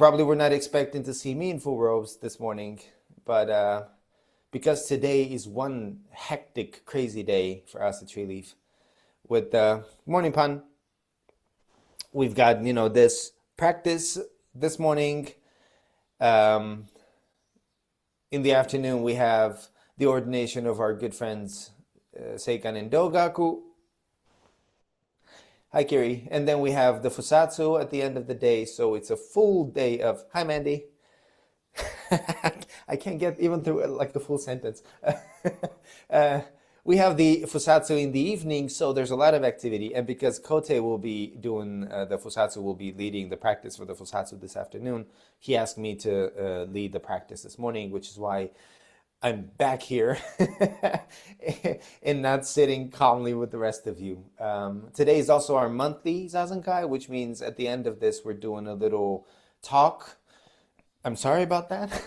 Probably were not expecting to see me in full robes this morning, but because today is one hectic, crazy day for us at Treeleaf. With morning pun, we've got this practice this morning. Um, in the afternoon, we have the ordination of our good friends Seikan and Dogaku. Hi, Kiri. And then we have the Fusatsu at the end of the day. So it's a full day of, hi, Mandy. I can't get even through like the full sentence. We have the Fusatsu in the evening, so there's a lot of activity. And because Kote will be doing the Fusatsu, will be leading the practice for the Fusatsu this afternoon, he asked me to lead the practice this morning, which is why I'm back here and not sitting calmly with the rest of you. Today is also our monthly Zazenkai, which means at the end of this, we're doing a little talk. I'm sorry about that.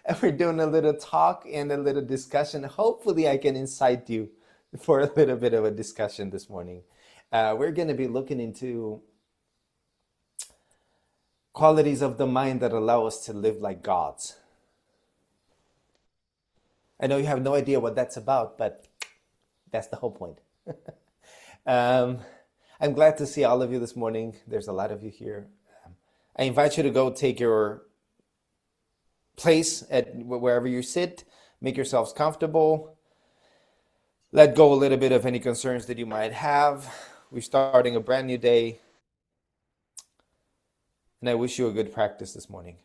And we're doing a little talk and a little discussion. Hopefully I can incite you for a little bit of a discussion this morning. We're going to be looking into qualities of the mind that allow us to live like gods. I know you have no idea what that's about, but that's the whole point. I'm glad to see all of you this morning. There's a lot of you here. I invite you to go take your place at wherever you sit. Make yourselves comfortable. Let go a little bit of any concerns that you might have. We're starting a brand new day. And I wish you a good practice this morning.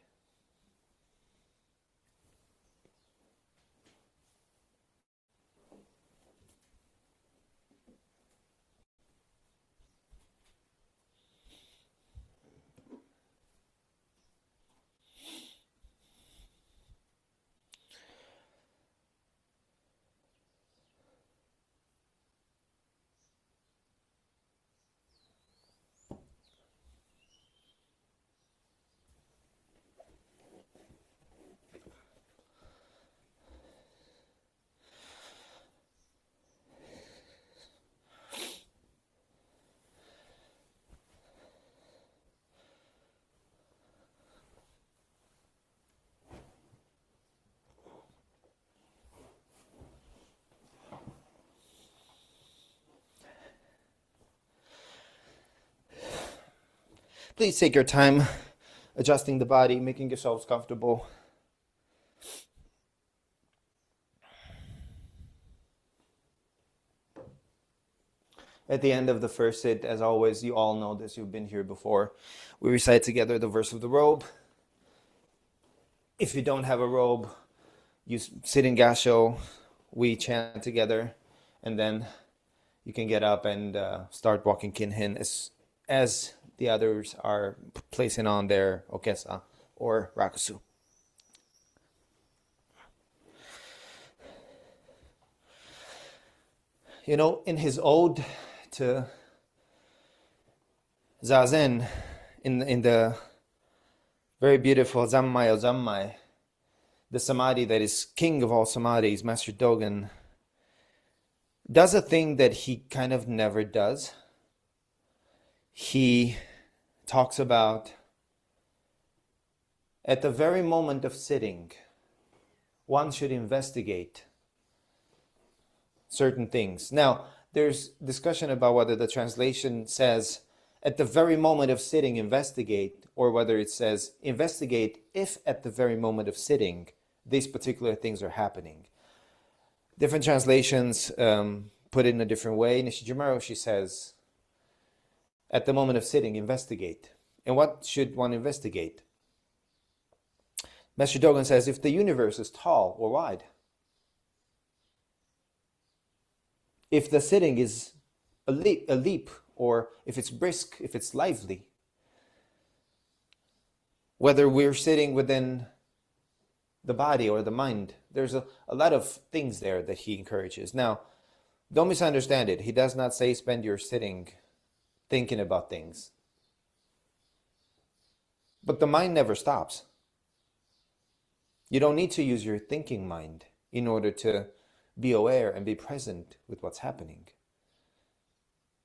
Please take your time adjusting the body, making yourselves comfortable. At the end of the first sit, as always, you all know this, you've been here before, we recite together the verse of the robe. If you don't have a robe, you sit in gasho, we chant together, and then you can get up and start walking KINHIN as the others are placing on their okesa or rakusu. You know, in his ode to Zazen, in the very beautiful Zammai o Zammai, the samadhi that is king of all samadhis, Master Dogen, does a thing that he kind of never does. He talks about at the very moment of sitting, one should investigate certain things. Now, there's discussion about whether the translation says at the very moment of sitting, investigate, or whether it says investigate if at the very moment of sitting, these particular things are happening. Different translations put it in a different way. Nishijimaru, she says, at the moment of sitting, investigate. And what should one investigate? Master Dogen says, if the universe is tall or wide, if the sitting is a leap, or if it's brisk, if it's lively, whether we're sitting within the body or the mind, there's a lot of things there that he encourages. Now, don't misunderstand it. He does not say spend your sitting thinking about things. But the mind never stops. You don't need to use your thinking mind in order to be aware and be present with what's happening.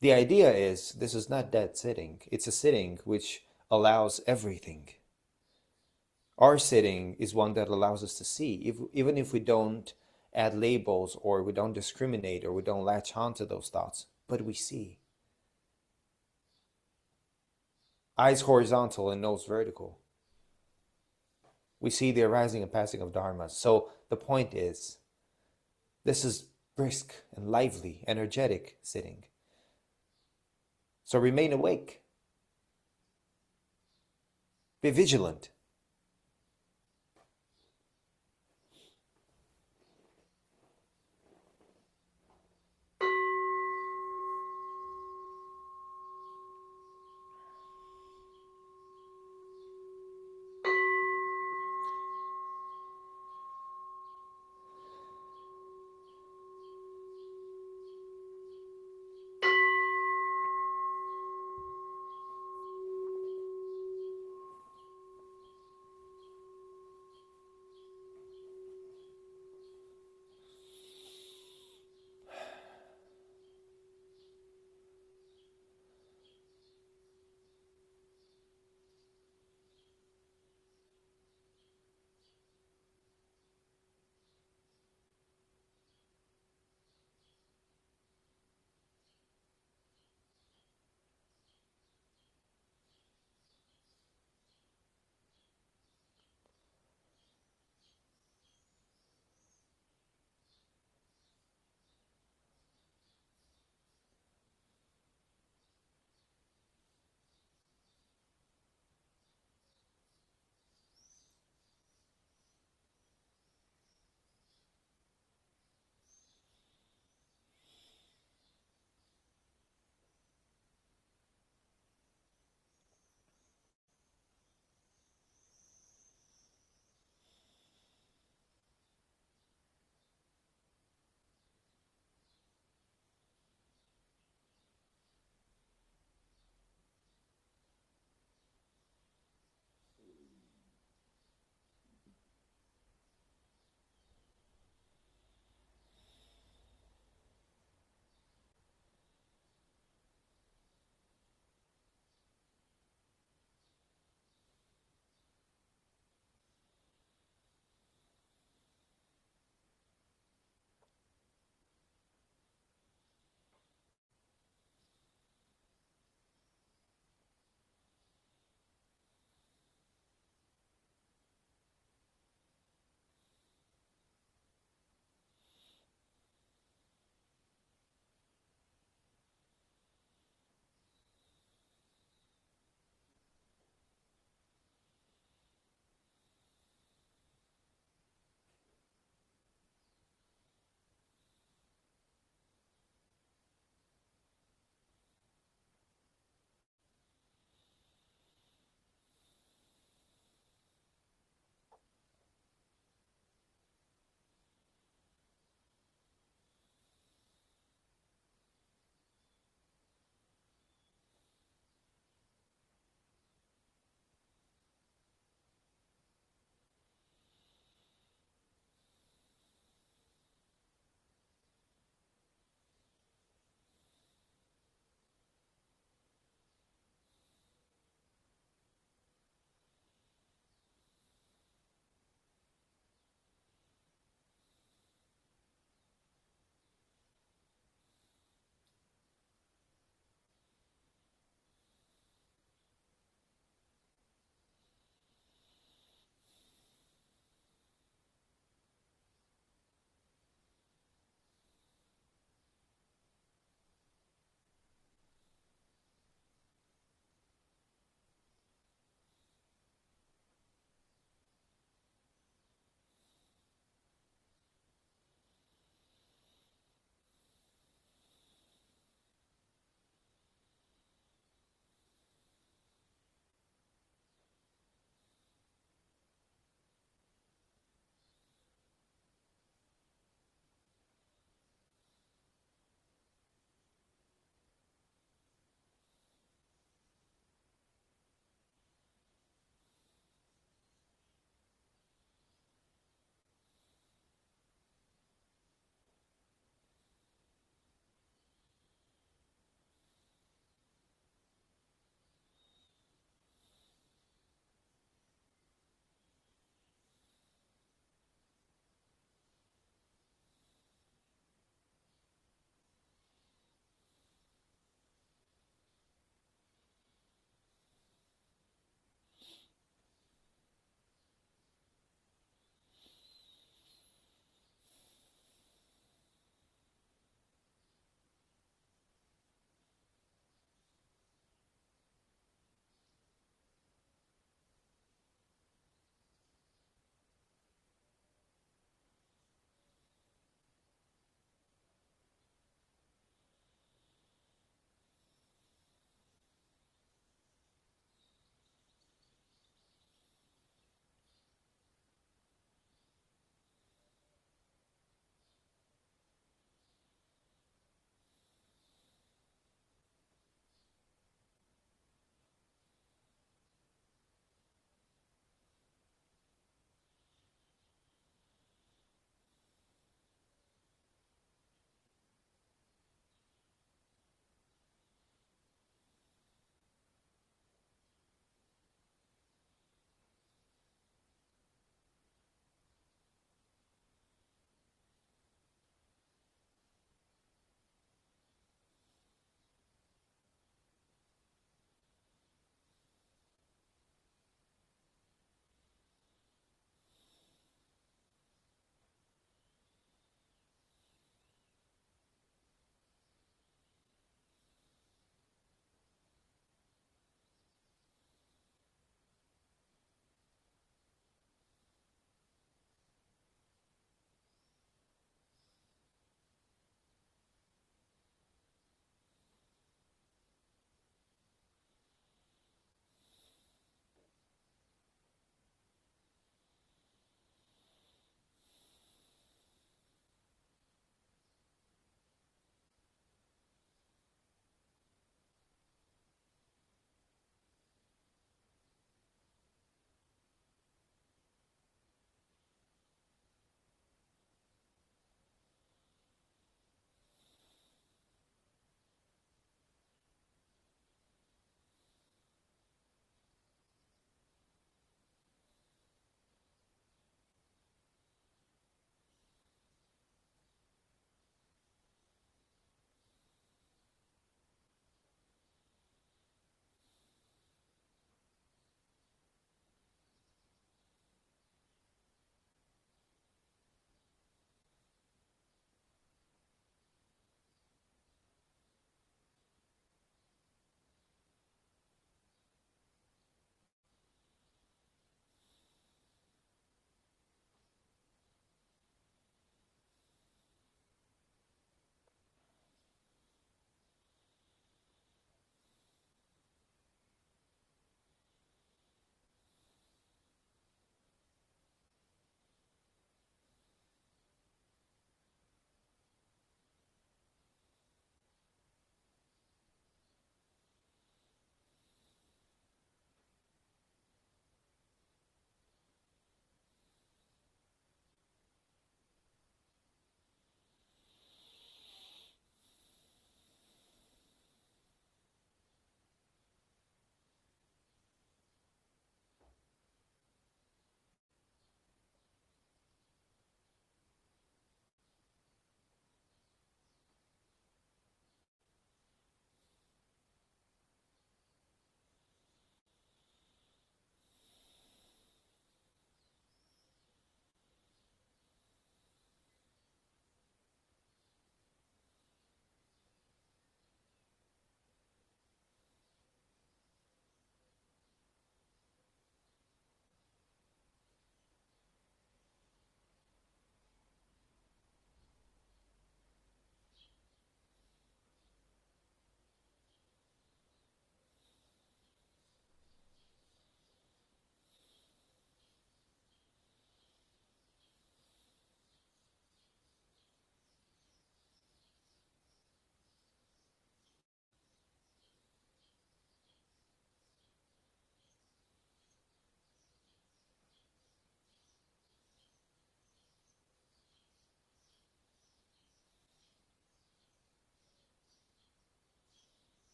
The idea is this is not dead sitting. It's a sitting which allows everything. Our sitting is one that allows us to see, even if we don't add labels, or we don't discriminate, or we don't latch on to those thoughts, but we see. Eyes horizontal and nose vertical. We see the arising and passing of dharmas. So the point is, this is brisk and lively, energetic sitting. So remain awake. Be vigilant.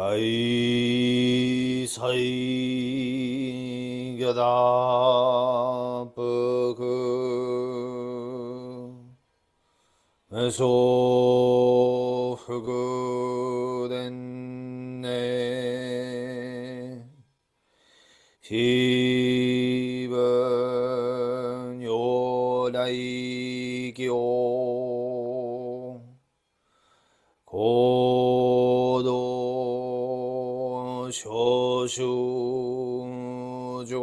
大祭伽大不可所福伝ね非分如来行行動諸修上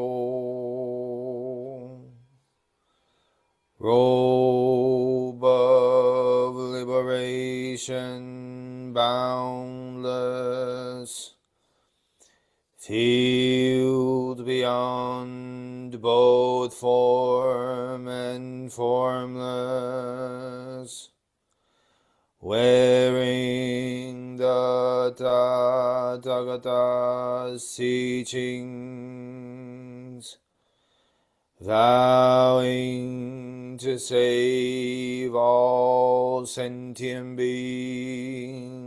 robe of liberation boundless field beyond both form and formless wearing the Tathagata's teachings, vowing to save all sentient beings.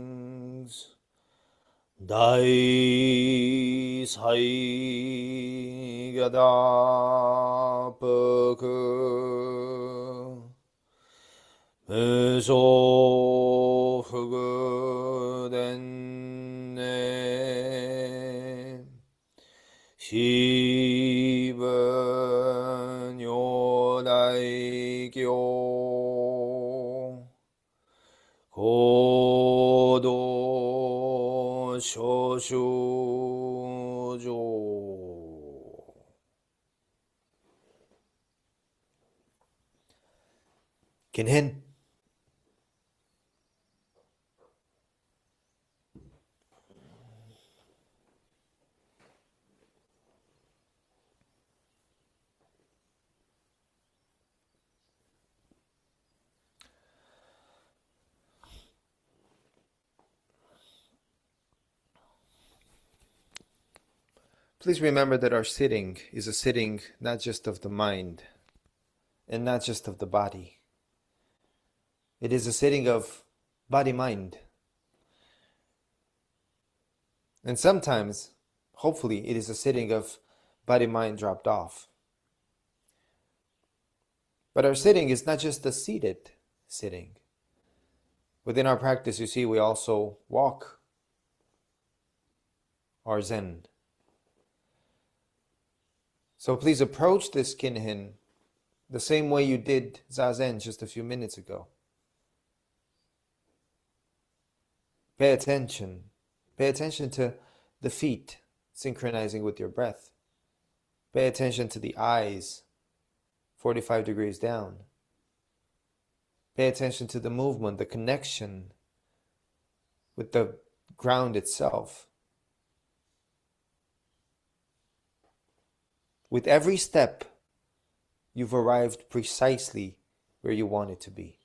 Dai Sai Gada Puku無所福伝ね非分如来行行動諸修上 KINHIN. Please remember that our sitting is a sitting not just of the mind and not just of the body. It is a sitting of body-mind. And sometimes, hopefully, it is a sitting of body-mind dropped off. But our sitting is not just a seated sitting. Within our practice, you see, we also walk our Zen. So please approach this KINHIN the same way you did ZAZEN just a few minutes ago. Pay attention. Pay attention to the feet synchronizing with your breath. Pay attention to the eyes 45 degrees down. Pay attention to the movement, the connection with the ground itself. With every step, you've arrived precisely where you want it to be.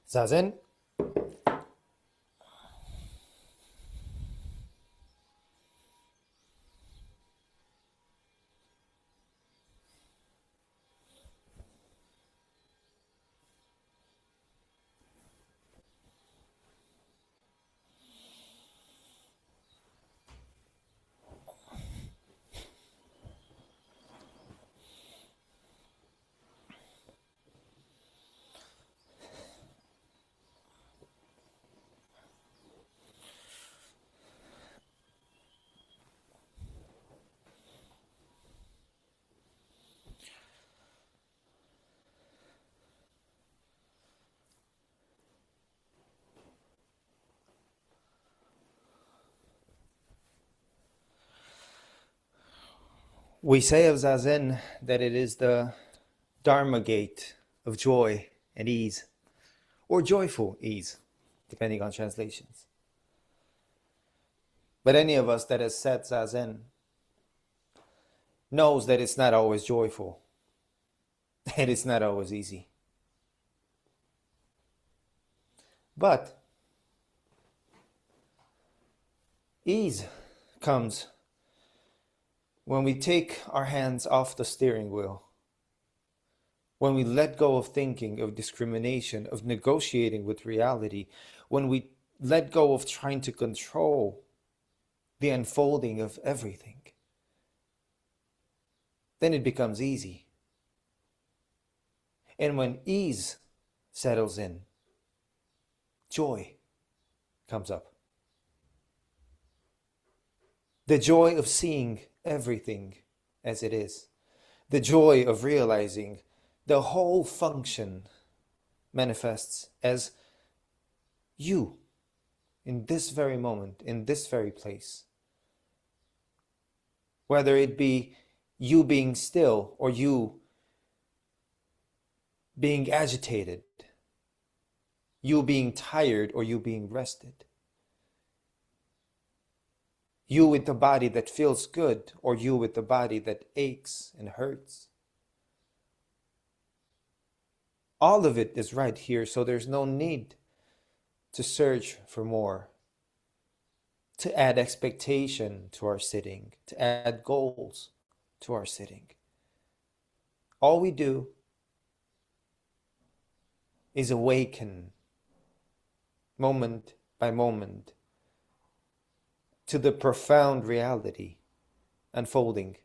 Zazen. We say of Zazen that it is the Dharma gate of joy and ease, or joyful ease, depending on translations. But any of us that has said Zazen knows that it's not always joyful and it's not always easy. But ease comes when we take our hands off the steering wheel, when we let go of thinking, of discrimination, of negotiating with reality, when we let go of trying to control the unfolding of everything, then it becomes easy. And when ease settles in, joy comes up. The joy of seeing everything as it is. The joy of realizing the whole function manifests as you in this very moment, in this very place. Whether it be you being still or you being agitated, you being tired or you being rested. You with the body that feels good or you with the body that aches and hurts. All of it is right here, so there's no need to search for more, to add expectation to our sitting, to add goals to our sitting. All we do is awaken moment by moment to the profound reality unfolding.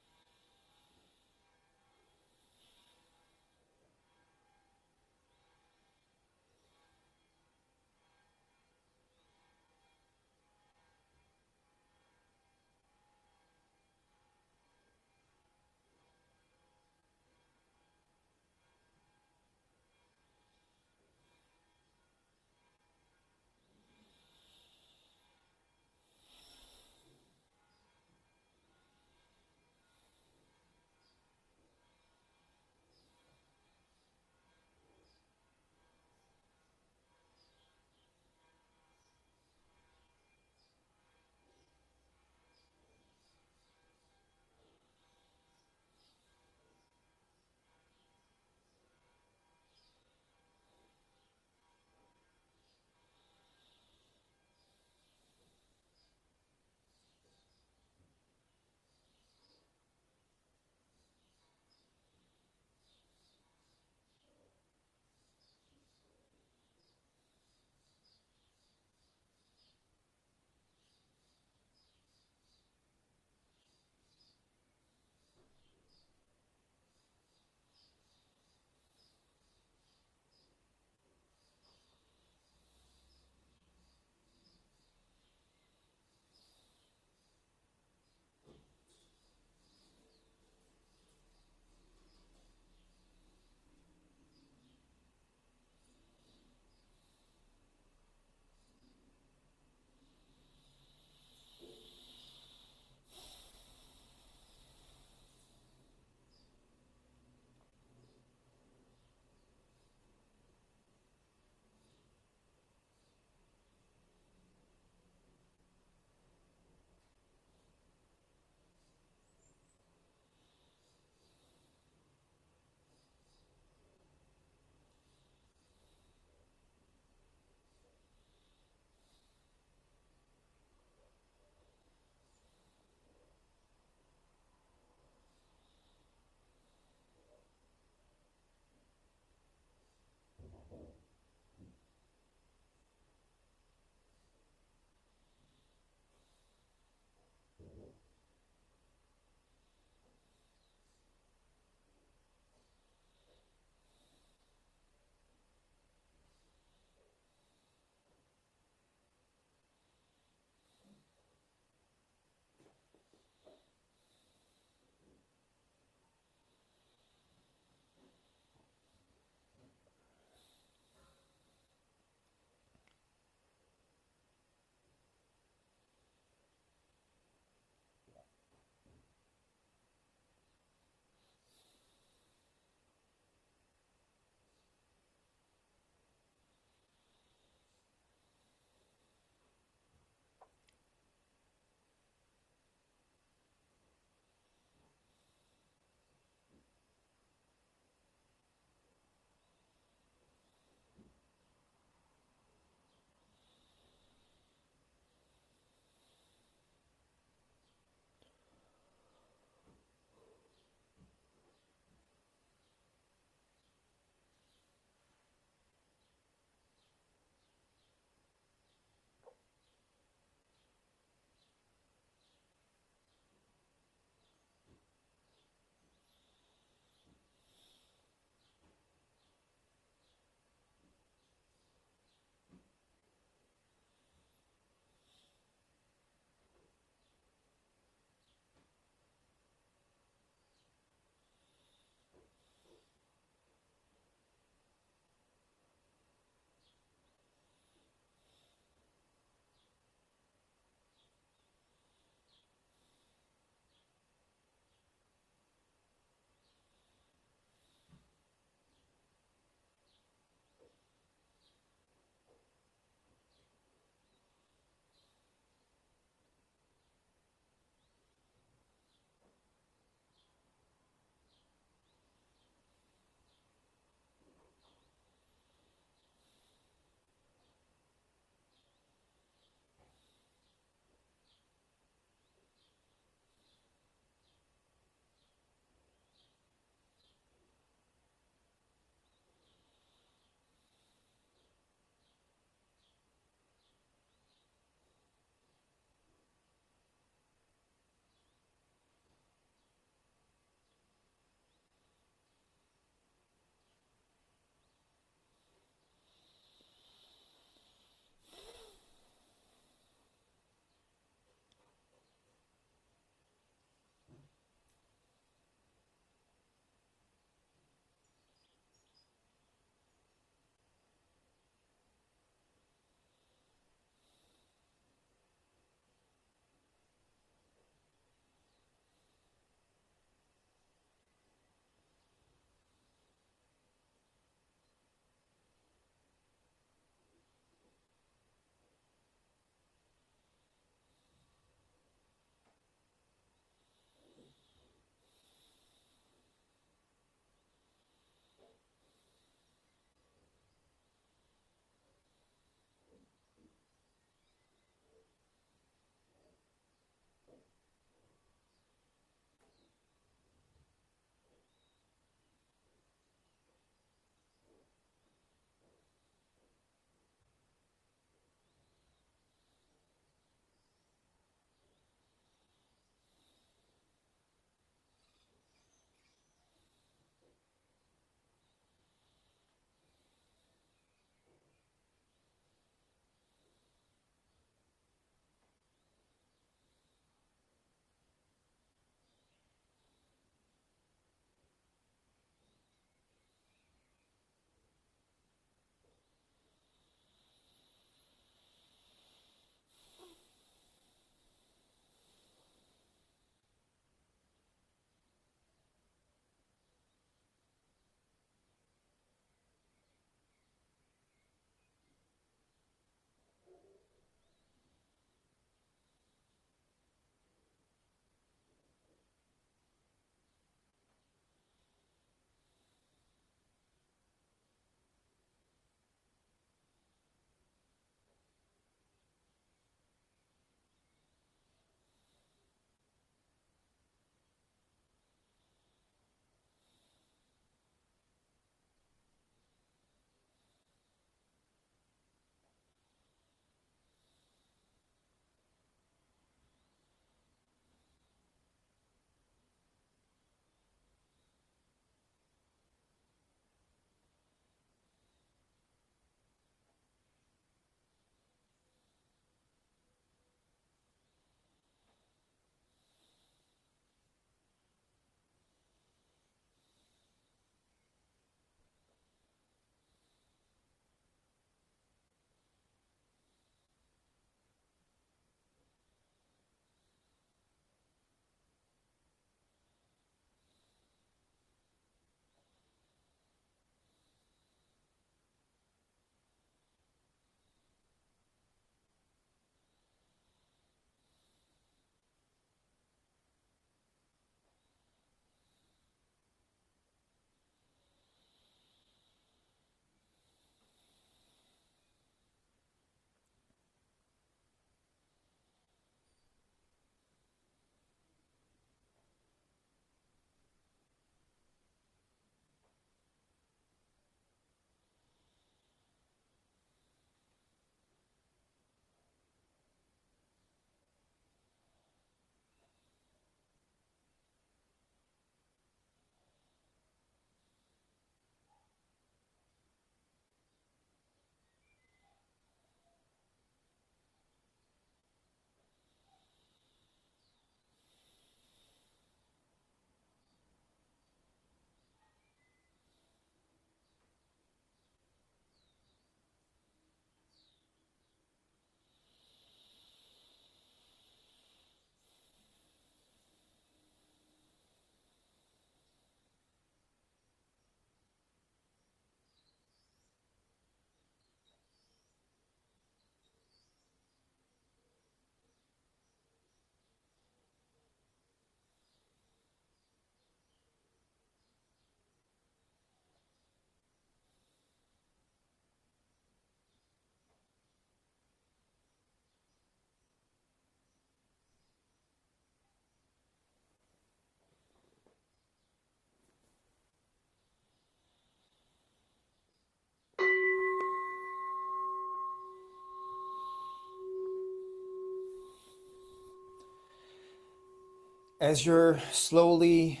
As you're slowly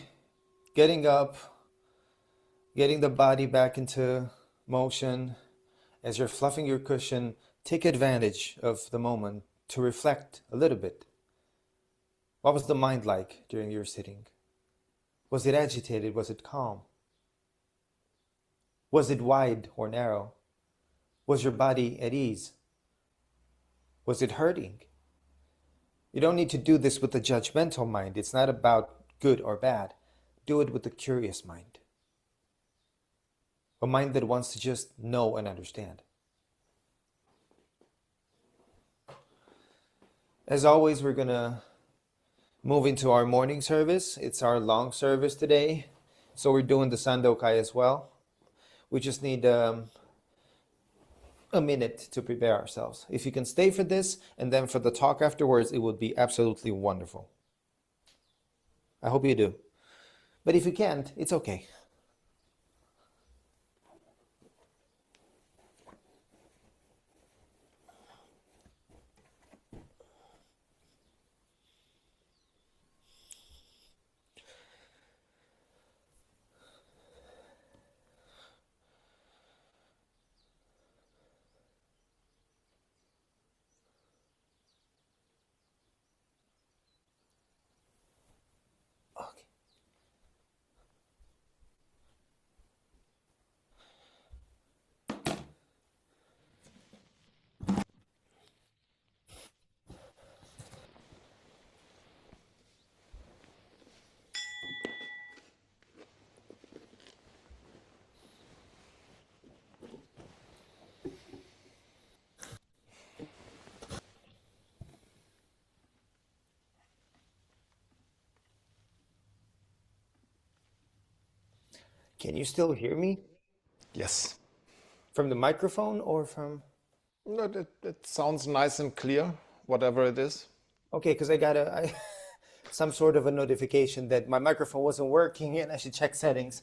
getting up, getting the body back into motion, as you're fluffing your cushion, take advantage of the moment to reflect a little bit. What was the mind like during your sitting? Was it agitated? Was it calm? Was it wide or narrow? Was your body at ease? Was it hurting? You don't need to do this with a judgmental mind. It's not about good or bad. Do it with a curious mind. A mind that wants to just know and understand. As always, we're going to move into our morning service. It's our long service today. So we're doing the Zazenkai as well. We just need a minute to prepare ourselves. If you can stay for this and then for the talk afterwards, it would be absolutely wonderful. I hope you do. But if you can't, it's okay. Okay. Can you still hear me Yes. from the microphone or from... No, it sounds nice and clear, whatever it is. Okay, because I got some sort of a notification that my microphone wasn't working and I should check settings.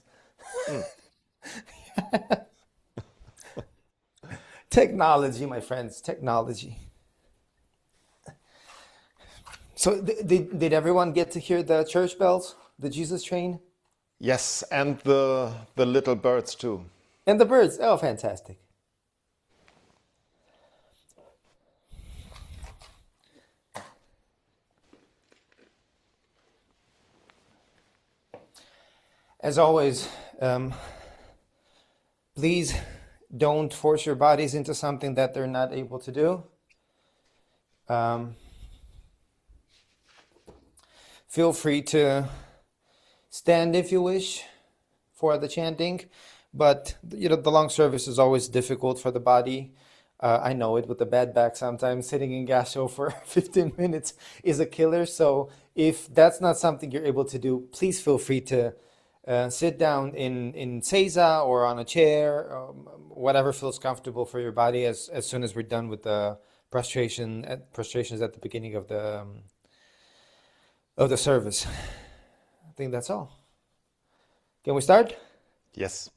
Technology, my friends, technology. So did everyone get to hear the church bells, the Jesus train, Yes, and the little birds too. and the birds? Oh, fantastic. As always, please don't force your bodies into something that they're not able to do. Feel free to stand if you wish for the chanting, but the long service is always difficult for the body. I know it with the bad back sometimes. Sitting in gasho for 15 minutes is a killer. So if that's not something you're able to do, please feel free to sit down in seiza or on a chair, whatever feels comfortable for your body. As soon as we're done with the prostrations at the beginning of the service, I think that's all. Can we start? Yes.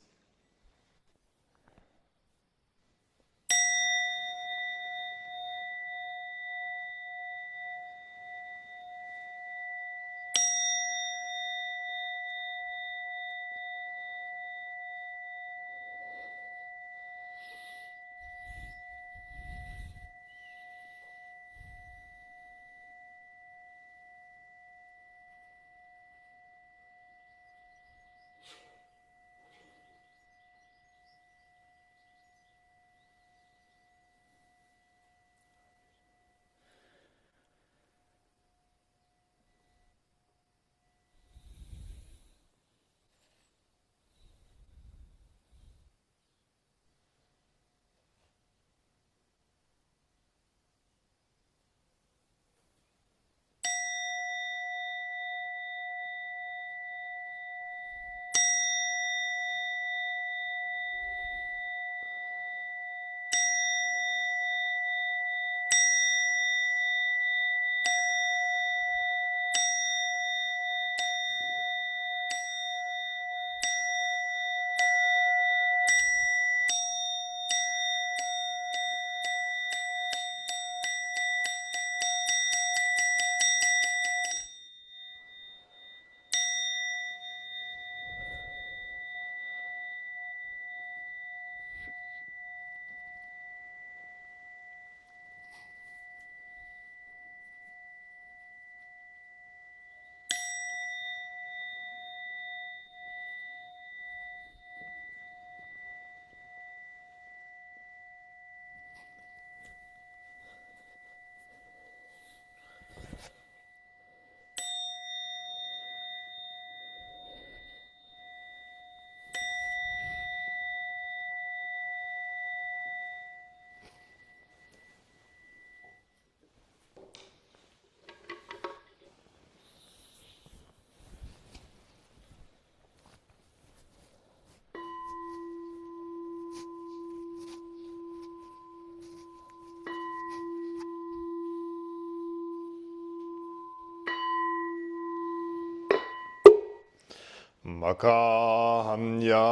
Makahanya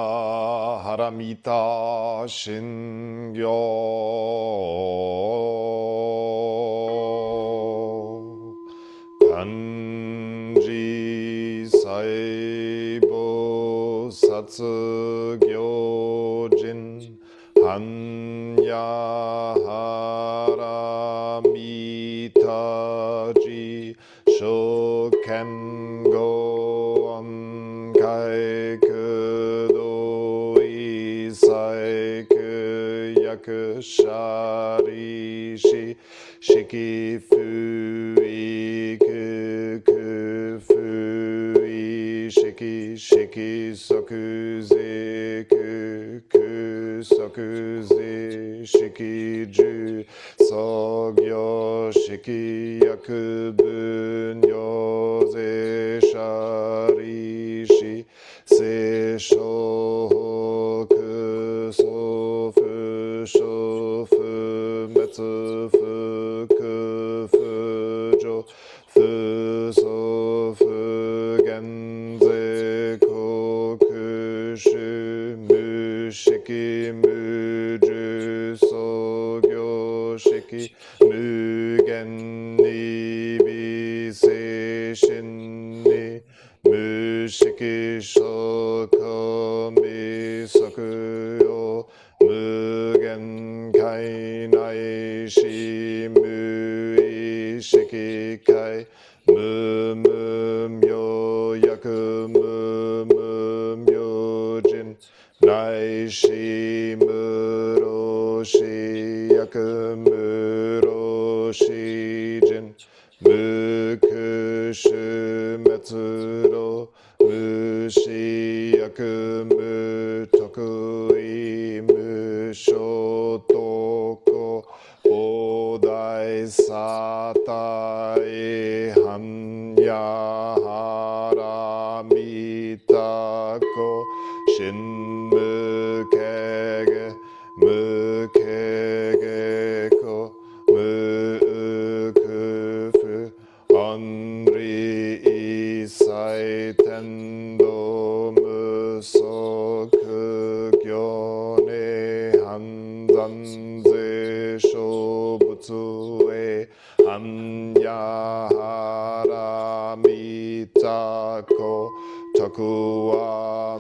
haramita shingyo kanji saibo satsu gyojin hanya haramita ji shoken go kai kudo isai kuyaku sharishi shiki fui kuku fui shiki shiki sokuze kuku sokuze shiki ju sogyo shiki yakubu nyoze sharishi se shoku sofu shofu metsu fuku fujo fu sofu genze koku shu mu shiki muju sogyo shiki mugen nibi se shin Mushiki shoko misoku mugen kai nai shi mu ishiki kai myo yaku myo jin nai shi muro shi yaku muro shi jin mukushu metsuro mushi yaku mutokui mushotoko odai satai hanya haramitako shinmukege mukege ko mukufu Onri isai tendo musoku gyone hanzanze shobutsu e hanya haramitako tokuwa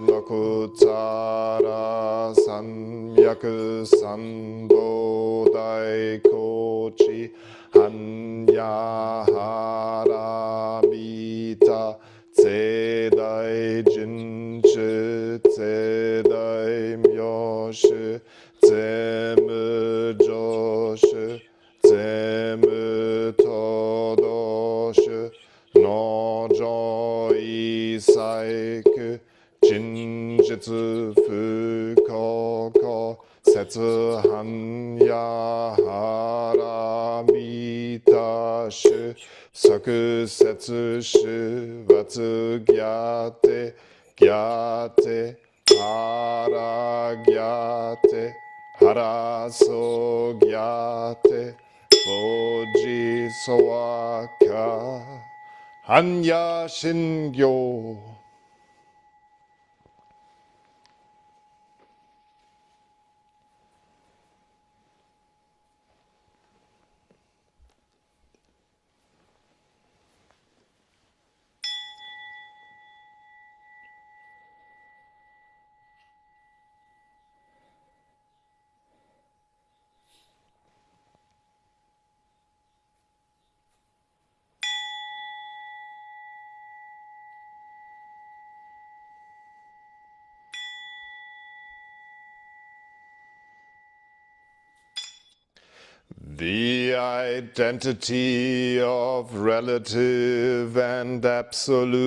nokutara samyaku sanbodai kochi hanya haramita tsedai jinchu tsedai myoshu tsemu joshu tsemu todoshu nojo isaiku jinjitsu fukoko setsu hanya haramita shu saku setsu shu vatsu gyate gyate hara gyate haraso gyate boji sowaka hanya shingyo. The identity of relative and absolute.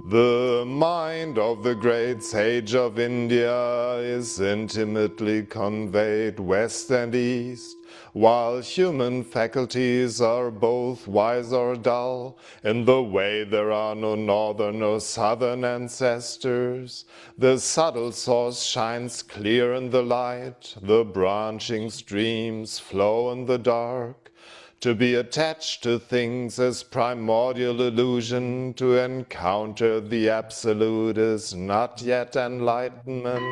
The mind of the great sage of India is intimately conveyed west and east, while human faculties are both wise or dull. In the way there are no northern or southern ancestors. The subtle source shines clear in the light, the branching streams flow in the dark. To be attached to things is primordial illusion. To encounter the absolute is not yet enlightenment.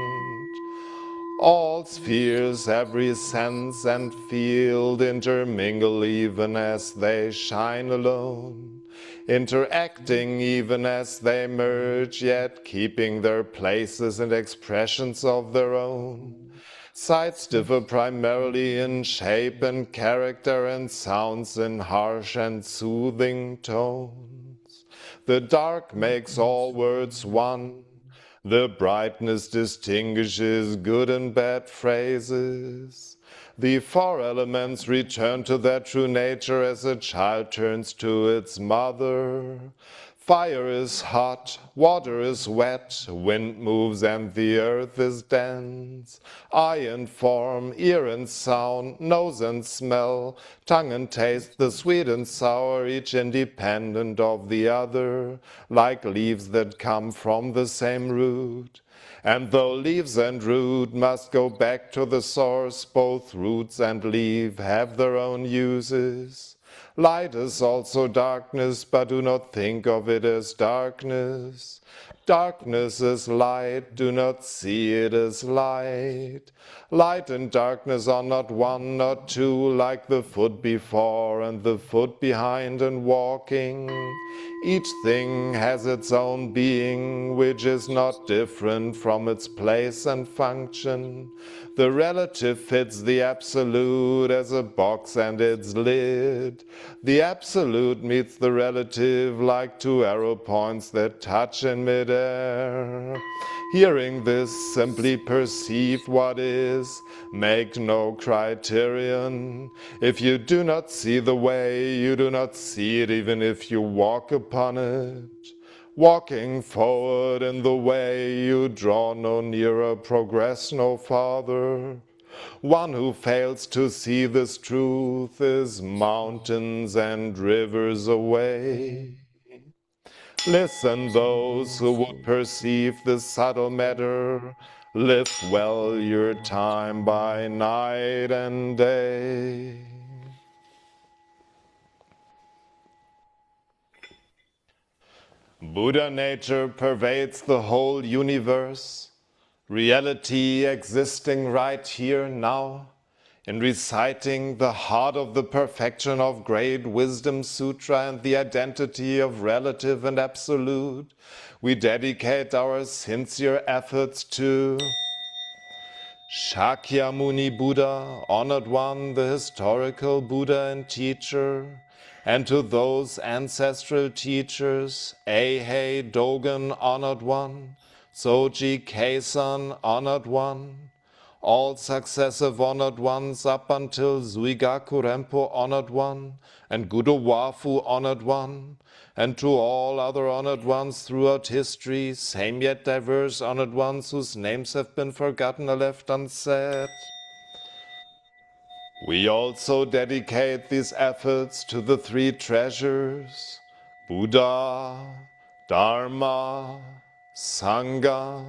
All spheres, every sense and field intermingle even as they shine alone, interacting even as they merge, yet keeping their places and expressions of their own. Sights differ primarily in shape and character, and sounds in harsh and soothing tones. The dark makes all words one. The brightness distinguishes good and bad phrases. The four elements return to their true nature as a child turns to its mother. Fire is hot, water is wet, wind moves and the earth is dense. Eye and form, ear and sound, nose and smell, tongue and taste, the sweet and sour, each independent of the other, like leaves that come from the same root. And though leaves and root must go back to the source, both roots and leaf have their own uses. Light is also darkness, but do not think of it as darkness. Darkness is light, do not see it as light. Light and darkness are not one, not two, like the foot before and the foot behind and walking. Each thing has its own being, which is not different from its place and function. The relative fits the absolute as a box and its lid. The absolute meets the relative like two arrow points that touch in midair. Hearing this, simply perceive what is, make no criterion. If you do not see the way, you do not see it even if you walk upon it. Walking forward in the way, you draw no nearer, progress no farther. One who fails to see this truth is mountains and rivers away. Listen, those who would perceive this subtle matter, live well your time by night and day. Buddha nature pervades the whole universe, reality existing right here now. In reciting the heart of the perfection of great wisdom sutra and the identity of relative and absolute, we dedicate our sincere efforts to Shakyamuni Buddha, honored one, the historical Buddha and teacher, and to those ancestral teachers, Eihei Dogen, honored one, Soji Keisan, honored one, all successive honored ones up until Zuigaku Rempo, honored one, and Gudo Wafu, honored one, and to all other honored ones throughout history, same yet diverse honored ones whose names have been forgotten or left unsaid. We also dedicate these efforts to the three treasures, Buddha, Dharma, Sangha,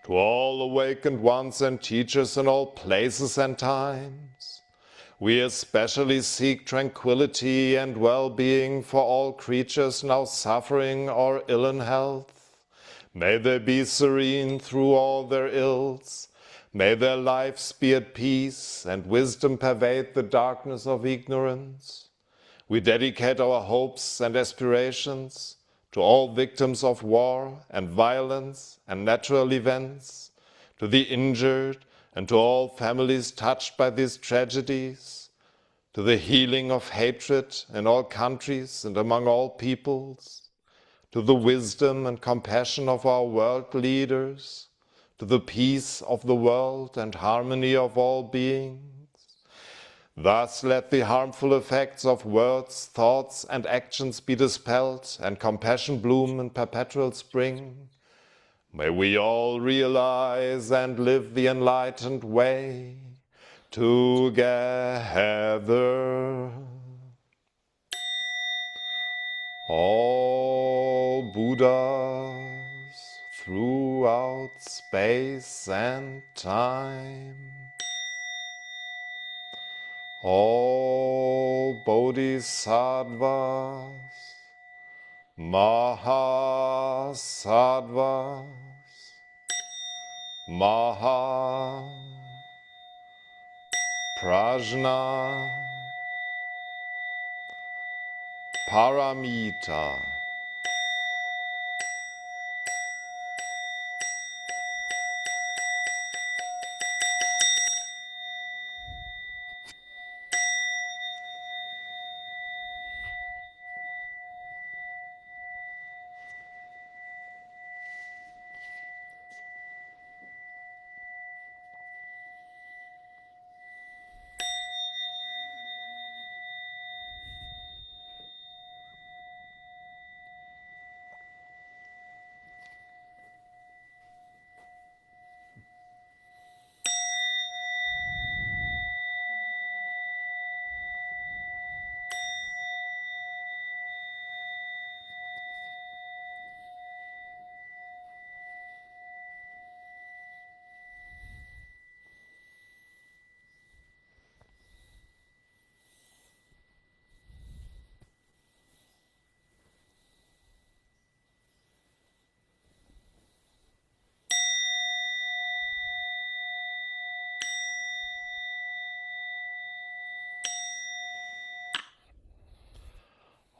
to all awakened ones and teachers in all places and times. We especially seek tranquility and well-being for all creatures now suffering or ill in health. May they be serene through all their ills. May their lives be at peace and wisdom pervade the darkness of ignorance. We dedicate our hopes and aspirations to all victims of war and violence and natural events, to the injured and to all families touched by these tragedies, to the healing of hatred in all countries and among all peoples, to the wisdom and compassion of our world leaders, to the peace of the world and harmony of all beings. Thus let the harmful effects of words, thoughts and actions be dispelled and compassion bloom in perpetual spring. May we all realize and live the enlightened way together. All Buddhas throughout space and time. all bodhisattvas, mahasattvas, maha prajna paramita,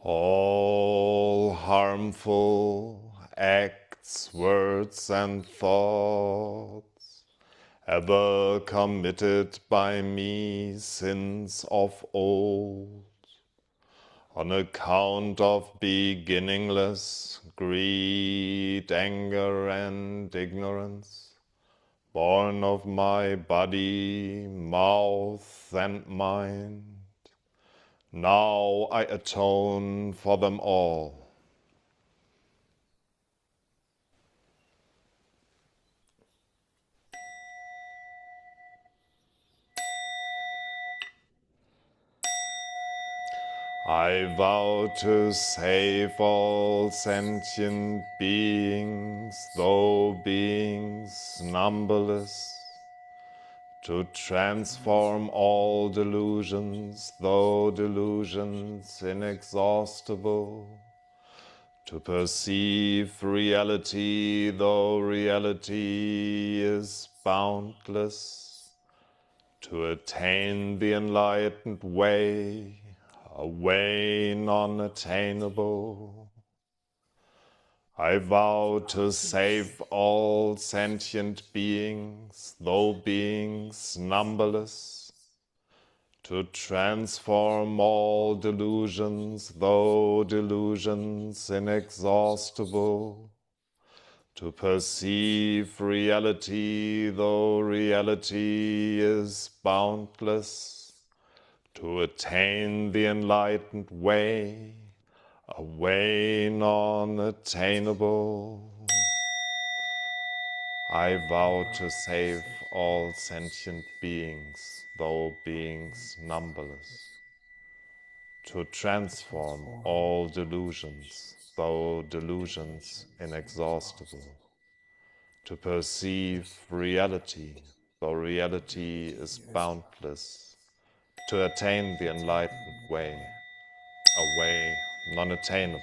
all harmful acts, words and thoughts ever committed by me since of old, on account of beginningless greed, anger and ignorance, born of my body, mouth and mind. Now I atone for them all. I vow to save all sentient beings, though beings numberless, to transform all delusions, though delusions inexhaustible, to perceive reality, though reality is boundless, to attain the enlightened way, a way non-attainable. I vow to save all sentient beings, though beings numberless, to transform all delusions, though delusions inexhaustible, to perceive reality, though reality is boundless, to attain the enlightened way, a way non-attainable. I vow to save all sentient beings, though beings numberless, to transform all delusions, though delusions inexhaustible, to perceive reality, though reality is boundless, to attain the enlightened way, a way non-attainable.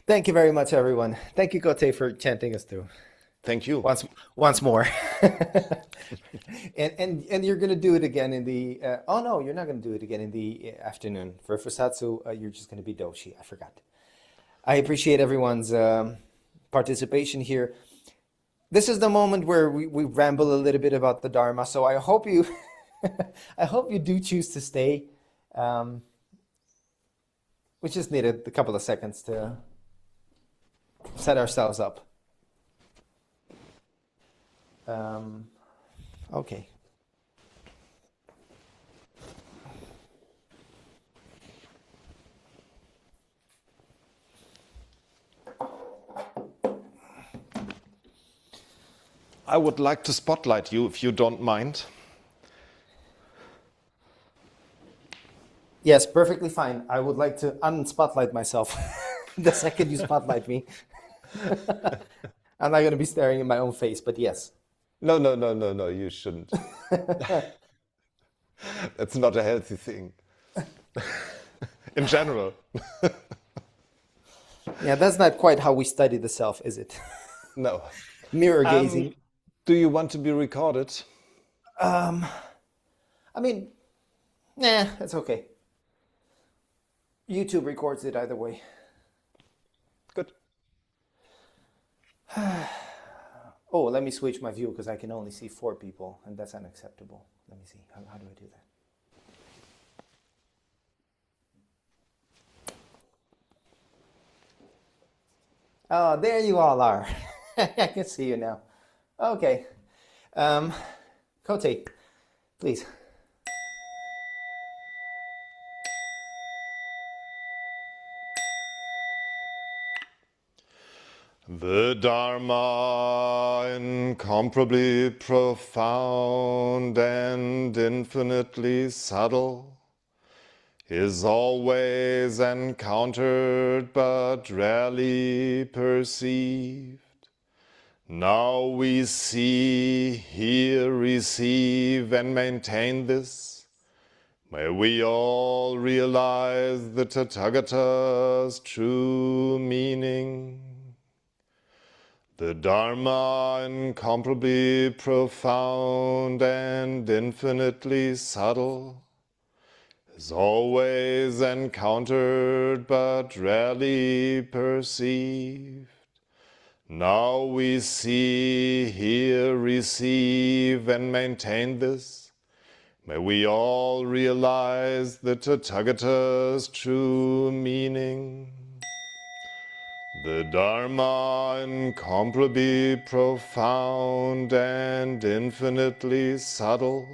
Thank you very much, everyone. Thank you, Kote, for chanting us through Thank you. once more. And you're gonna do it again in the. Oh no, you're not gonna do it again in the afternoon. For Fusatsu, you're just gonna be doshi. I forgot. I appreciate everyone's participation here. This is the moment where we ramble a little bit about the Dharma. So I hope you, I hope you do choose to stay. We just needed a couple of seconds to set ourselves up. Okay. I would like to spotlight you, if you don't mind. Yes, perfectly fine. I would like to unspotlight myself the second you spotlight me. I'm not going to be staring in my own face, but yes. No, you shouldn't. That's not a healthy thing. In general. Yeah, that's not quite how we study the self, is it? No. Mirror gazing. Do you want to be recorded? I mean, nah, that's okay. YouTube records it either way. Good. Oh, let me switch my view because I can only see 4 people, and that's unacceptable. Let me see. How do I do that? Oh, there you all are. I can see you now. Okay. Kote, please. The Dharma, incomparably profound and infinitely subtle, is always encountered but rarely perceived. Now we see, hear, receive, and maintain this. May we all realize the Tathagata's true meaning. The Dharma, incomparably profound and infinitely subtle, is always encountered but rarely perceived. Now we see, hear, receive, and maintain this. May we all realize the Tathagata's true meaning. The Dharma, incomparably profound and infinitely subtle,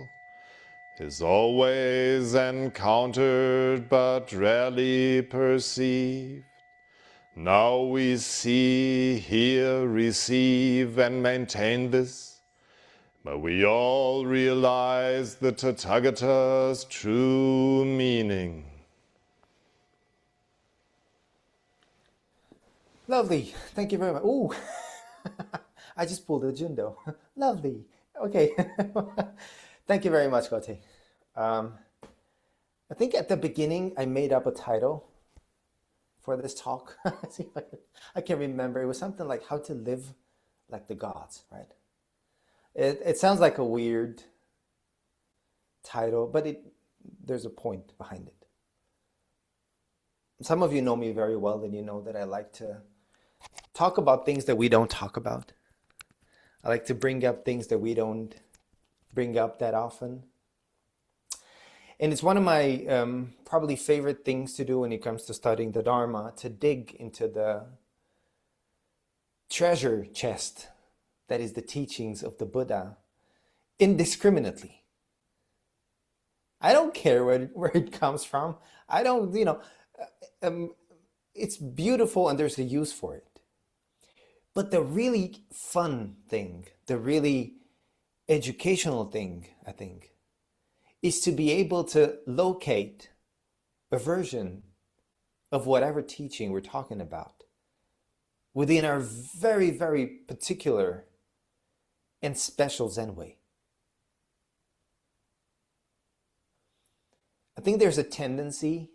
is always encountered but rarely perceived. Now we see, hear, receive, and maintain this. May we all realize the Tathagata's true meaning. Lovely. Thank you very much. Ooh, I just pulled a Jundo. Lovely. Okay. Thank you very much, Kote. I think at the beginning I made up a title for this talk. See if I can remember. It was something like how to live like the gods, right? It sounds like a weird title, but there's a point behind it. Some of you know me very well, and you know that I like to talk about things that we don't talk about. I like to bring up things that we don't bring up that often. And it's one of my probably favorite things to do when it comes to studying the Dharma, to dig into the treasure chest that is the teachings of the Buddha indiscriminately. I don't care where it comes from. I don't, it's beautiful and there's a use for it. But the really fun thing, the really educational thing, I think, is to be able to locate a version of whatever teaching we're talking about within our very, very particular and special Zen way. I think there's a tendency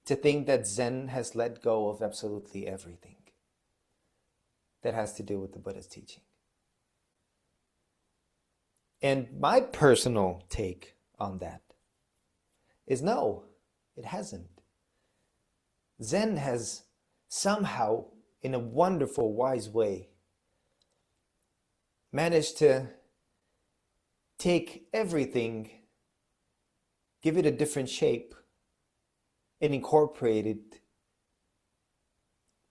to think that Zen has let go of absolutely everything that has to do with the Buddha's teaching. And my personal take on that is no, it hasn't. Zen has somehow, in a wonderful, wise way, managed to take everything, give it a different shape, and incorporate it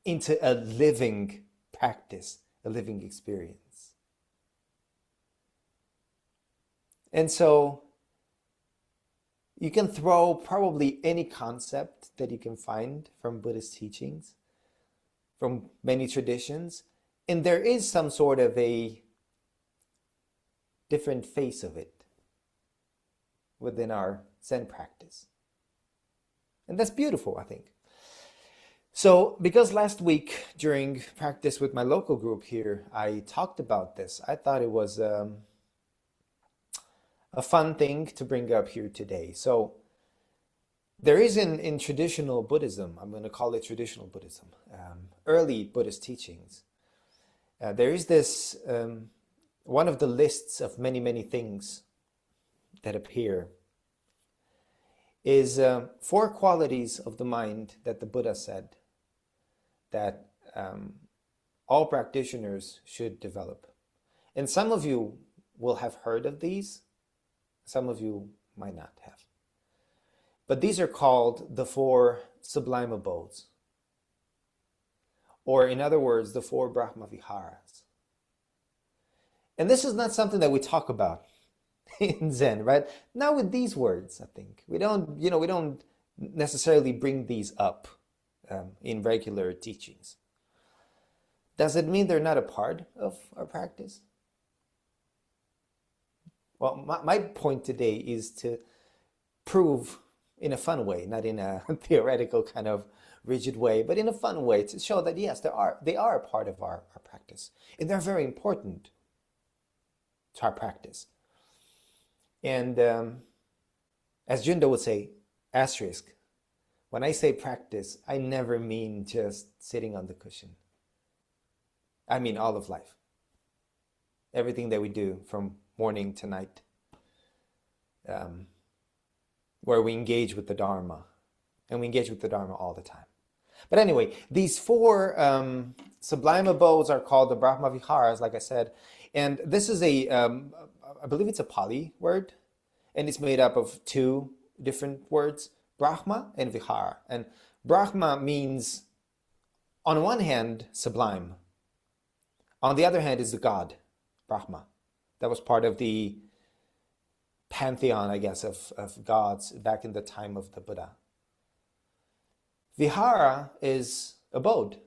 into a living practice, a living experience. And so you can throw probably any concept that you can find from Buddhist teachings, from many traditions, and there is some sort of a different face of it within our Zen practice. And that's beautiful, I think. So, because last week during practice with my local group here, I talked about this, I thought it was a fun thing to bring up here today. So, there is in traditional Buddhism, I'm going to call it traditional Buddhism, early Buddhist teachings, there is this, one of the lists of many, many things that appear is 4 qualities of the mind that the Buddha said that all practitioners should develop. And some of you will have heard of these, some of you might not have. But these are called the 4 sublime abodes, or in other words, the 4 Brahma Viharas. And this is not something that we talk about in Zen, right? Not with these words, I think. We don't necessarily bring these up in regular teachings. Does it mean they're not a part of our practice? Well, my point today is to prove in a fun way, not in a theoretical kind of rigid way, but in a fun way to show that yes, they are a part of our practice. And they're very important to our practice. And as Jundo would say, asterisk, when I say practice, I never mean just sitting on the cushion. I mean all of life. Everything that we do from morning to night, where we engage with the Dharma. And we engage with the Dharma all the time. But anyway, these 4 sublime abodes are called the Brahma Viharas, like I said. And this is I believe it's a Pali word, and it's made up of 2 different words, Brahma and Vihara. And Brahma means, on one hand, sublime. On the other hand is the God, Brahma. That was part of the pantheon, I guess, of gods back in the time of the Buddha. Vihara is abode.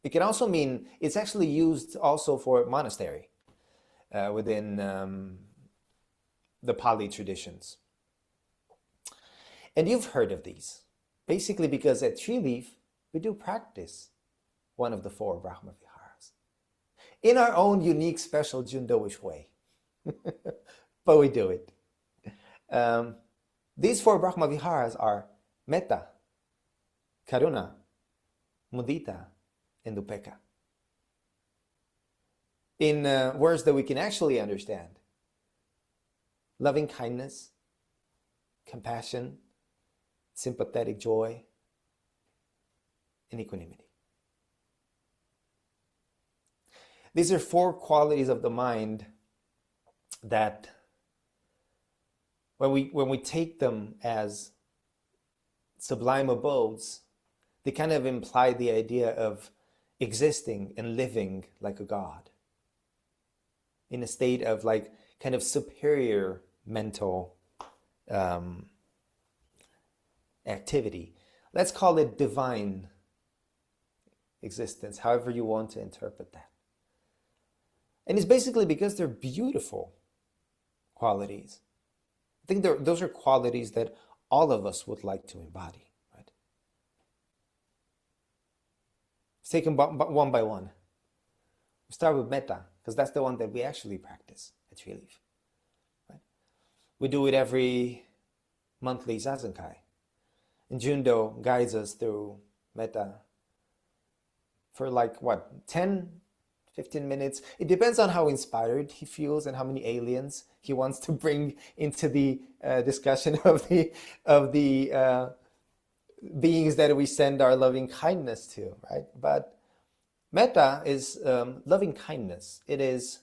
It can also mean, it's actually used also for monastery within the Pali traditions. And you've heard of these, basically because at Treeleaf, we do practice one of the 4 Brahma Viharas in our own unique, special Jundoish way. But we do it. These 4 Brahma Viharas are Metta, Karuna, Mudita, and Upekkha. In words that we can actually understand: loving kindness, compassion, sympathetic joy, and equanimity. These are 4 qualities of the mind that when we take them as sublime abodes, they kind of imply the idea of existing and living like a god, in a state of like kind of superior mental activity. Let's call it divine existence, however you want to interpret that. And it's basically because they're beautiful qualities. I think those are qualities that all of us would like to embody, right? Let's take them one by one. We start with metta, because that's the one that we actually practice at Treeleaf, right? We do it every monthly Zazenkai. And Jundo guides us through metta for like, 10-15 minutes. It depends on how inspired he feels and how many aliens he wants to bring into the discussion of the beings that we send our loving kindness to, right? But metta is loving kindness. It is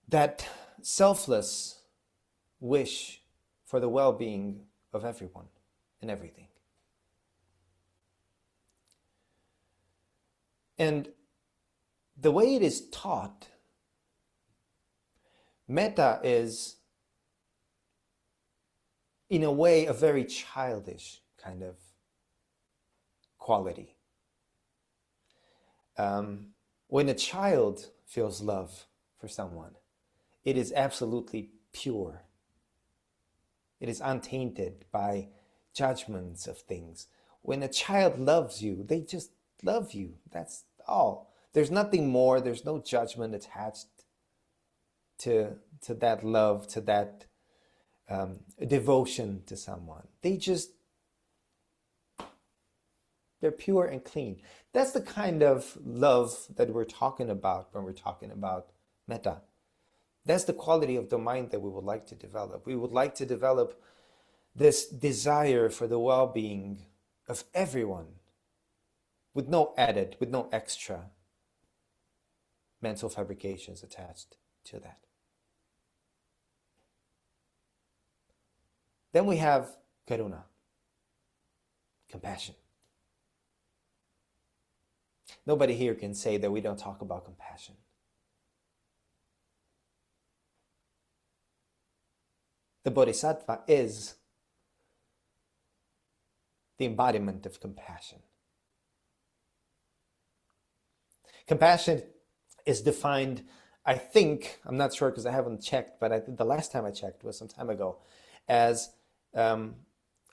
that selfless wish for the well-being of everyone and everything. And the way it is taught, metta is, in a way, a very childish kind of quality. When a child feels love for someone. It is absolutely pure. It is untainted by judgments of things. When a child loves you, they just love you. That's all. There's nothing more. There's no judgment attached to that love, to that devotion to someone. They're pure and clean. That's the kind of love that we're talking about when we're talking about metta. That's the quality of the mind that we would like to develop. We would like to develop this desire for the well-being of everyone with no extra mental fabrications attached to that. Then we have karuna, compassion. Nobody here can say that we don't talk about compassion. The Bodhisattva is the embodiment of compassion. Compassion is defined, I think, I'm not sure because I haven't checked, but I think the last time I checked was some time ago, as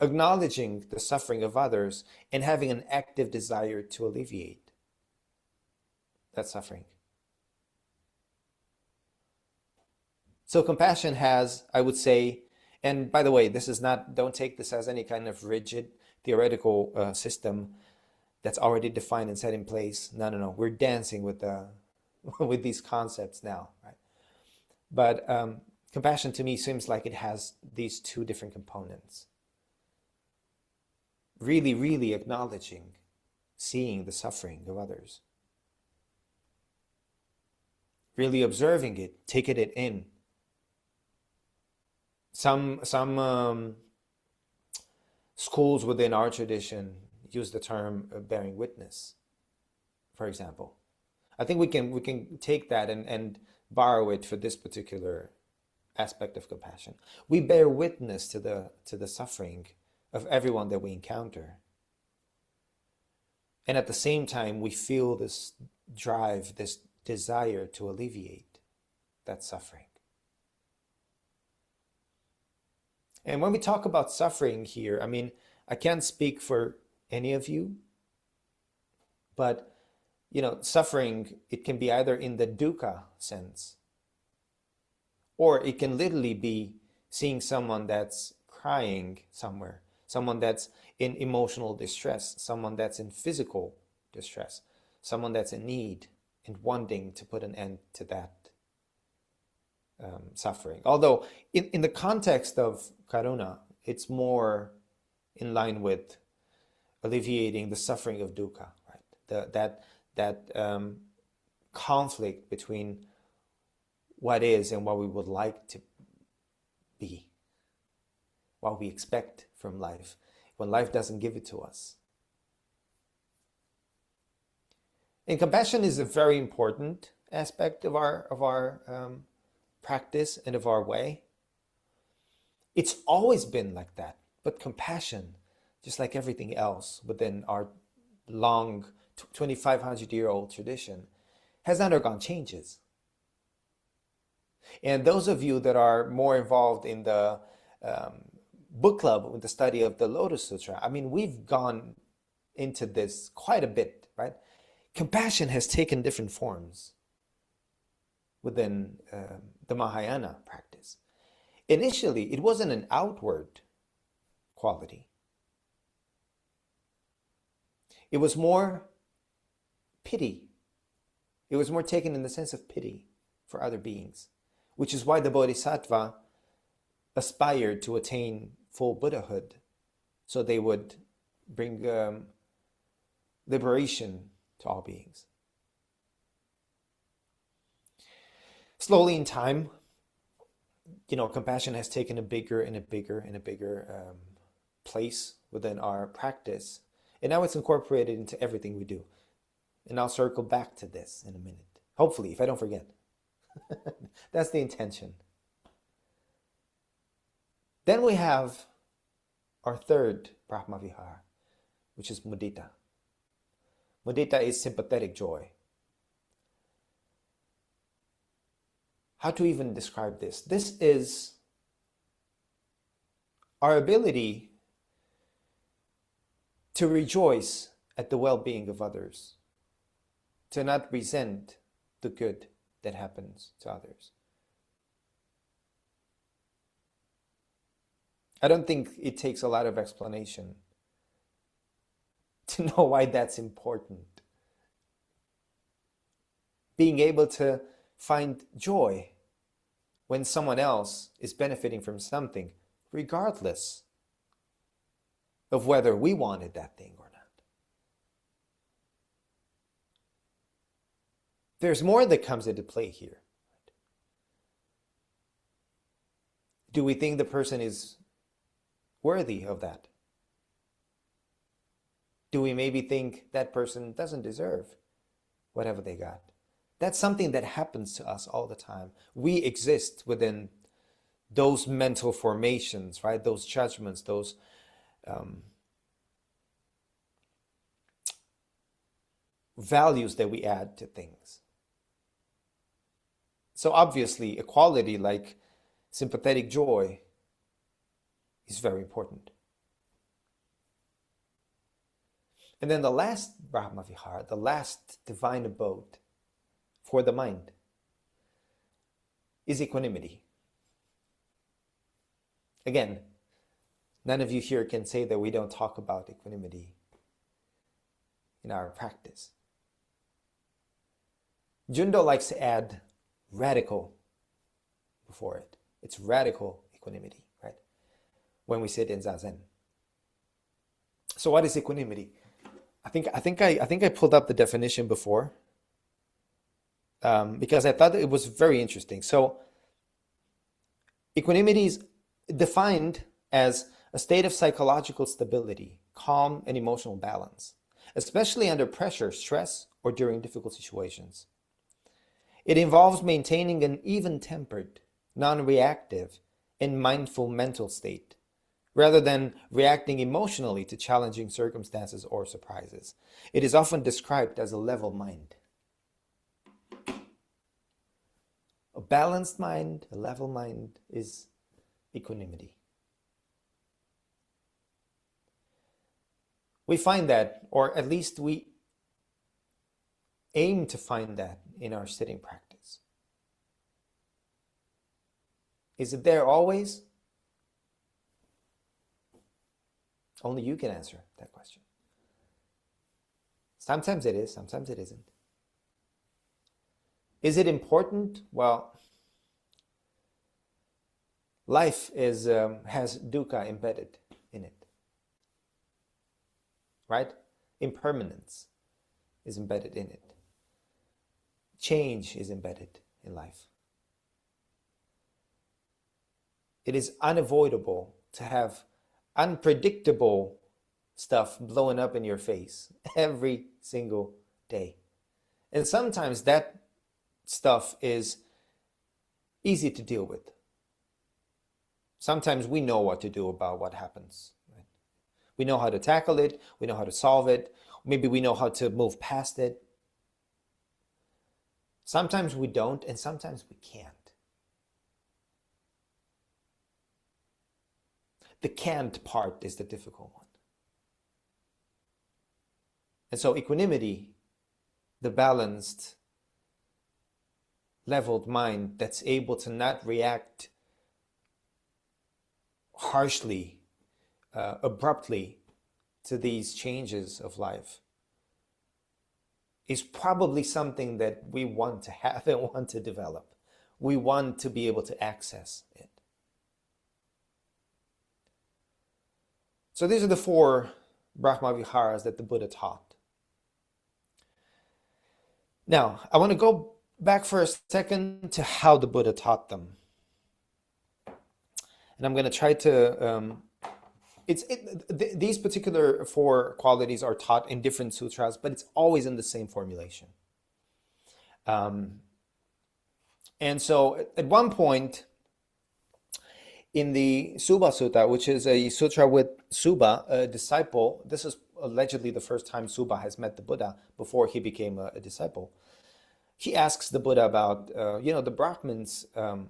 acknowledging the suffering of others and having an active desire to alleviate that suffering. So compassion has, I would say, and by the way, this is not, don't take this as any kind of rigid theoretical system that's already defined and set in place. No. We're dancing with with these concepts now, right? But compassion to me seems like it has these two different components. Really, really acknowledging, seeing the suffering of others. Really observing it, taking it in. Some schools within our tradition use the term bearing witness, for example. I think we can take that and borrow it for this particular aspect of compassion. We bear witness to the suffering of everyone that we encounter. And at the same time, we feel this drive, this desire to alleviate that suffering. And when we talk about suffering here, I mean, I can't speak for any of you, but suffering, it can be either in the dukkha sense, or it can literally be seeing someone that's crying somewhere, someone that's in emotional distress, someone that's in physical distress, someone that's in need and wanting to put an end to that suffering. Although in the context of karuna, it's more in line with alleviating the suffering of dukkha, right? That conflict between what is and what we would like to be, what we expect from life, when life doesn't give it to us. And compassion is a very important aspect of our practice and of our way. It's always been like that, but compassion, just like everything else within our long 2,500-year-old tradition, has undergone changes. And those of you that are more involved in the book club with the study of the Lotus Sutra, I mean, we've gone into this quite a bit, right? Compassion has taken different forms within the Mahayana practice. Initially, it wasn't an outward quality. It was more pity. It was more taken in the sense of pity for other beings, which is why the Bodhisattva aspired to attain full Buddhahood, so they would bring liberation to all beings. Slowly in time, compassion has taken a bigger and a bigger and a bigger place within our practice. And now it's incorporated into everything we do. And I'll circle back to this in a minute. Hopefully, if I don't forget. That's the intention. Then we have our third Brahmavihara, which is mudita. Mudita is sympathetic joy. how to even describe this? This is our ability to rejoice at the well-being of others, to not resent the good that happens to others. I don't think it takes a lot of explanation to know why that's important. Being able to find joy when someone else is benefiting from something, regardless of whether we wanted that thing or not. There's more that comes into play here. Do we think the person is worthy of that? Do we maybe think that person doesn't deserve whatever they got? That's something that happens to us all the time. We exist within those mental formations, right? Those judgments, those values that we add to things. So obviously, a quality like sympathetic joy is very important. And then the last Brahma Vihara, the last divine abode for the mind, is equanimity. Again, none of you here can say that we don't talk about equanimity in our practice. Jundo likes to add radical before it. It's radical equanimity, right? When we sit in Zazen. So what is equanimity? I think I pulled up the definition before because I thought it was very interesting. So equanimity is defined as a state of psychological stability, calm, and emotional balance, especially under pressure, stress, or during difficult situations. It involves maintaining an even-tempered, non-reactive, and mindful mental state, rather than reacting emotionally to challenging circumstances or surprises. It is often described as a level mind. A balanced mind, a level mind is equanimity. We find that, or at least we aim to find that in our sitting practice. Is it there always? Only you can answer that question. Sometimes it is, sometimes it isn't. Is it important? Well, life has dukkha embedded in it, right? Impermanence is embedded in it. Change is embedded in life. It is unavoidable to have unpredictable stuff blowing up in your face every single day. And sometimes that stuff is easy to deal with. Sometimes we know what to do about what happens. Right? We know how to tackle it. We know how to solve it. Maybe we know how to move past it. Sometimes we don't, and sometimes we can't. The can't part is the difficult one. And so equanimity, the balanced, leveled mind that's able to not react harshly, abruptly to these changes of life, is probably something that we want to have and want to develop. We want to be able to access it. So these are the 4 Brahma Viharas that the Buddha taught. Now, I want to go back for a second to how the Buddha taught them. And I'm going to try to... these particular 4 qualities are taught in different sutras, but it's always in the same formulation. And so at one point in the Subha Sutta, which is a sutra with Subha, a disciple, this is allegedly the first time Subha has met the Buddha before he became a disciple. he asks the Buddha about, the Brahmins. Well,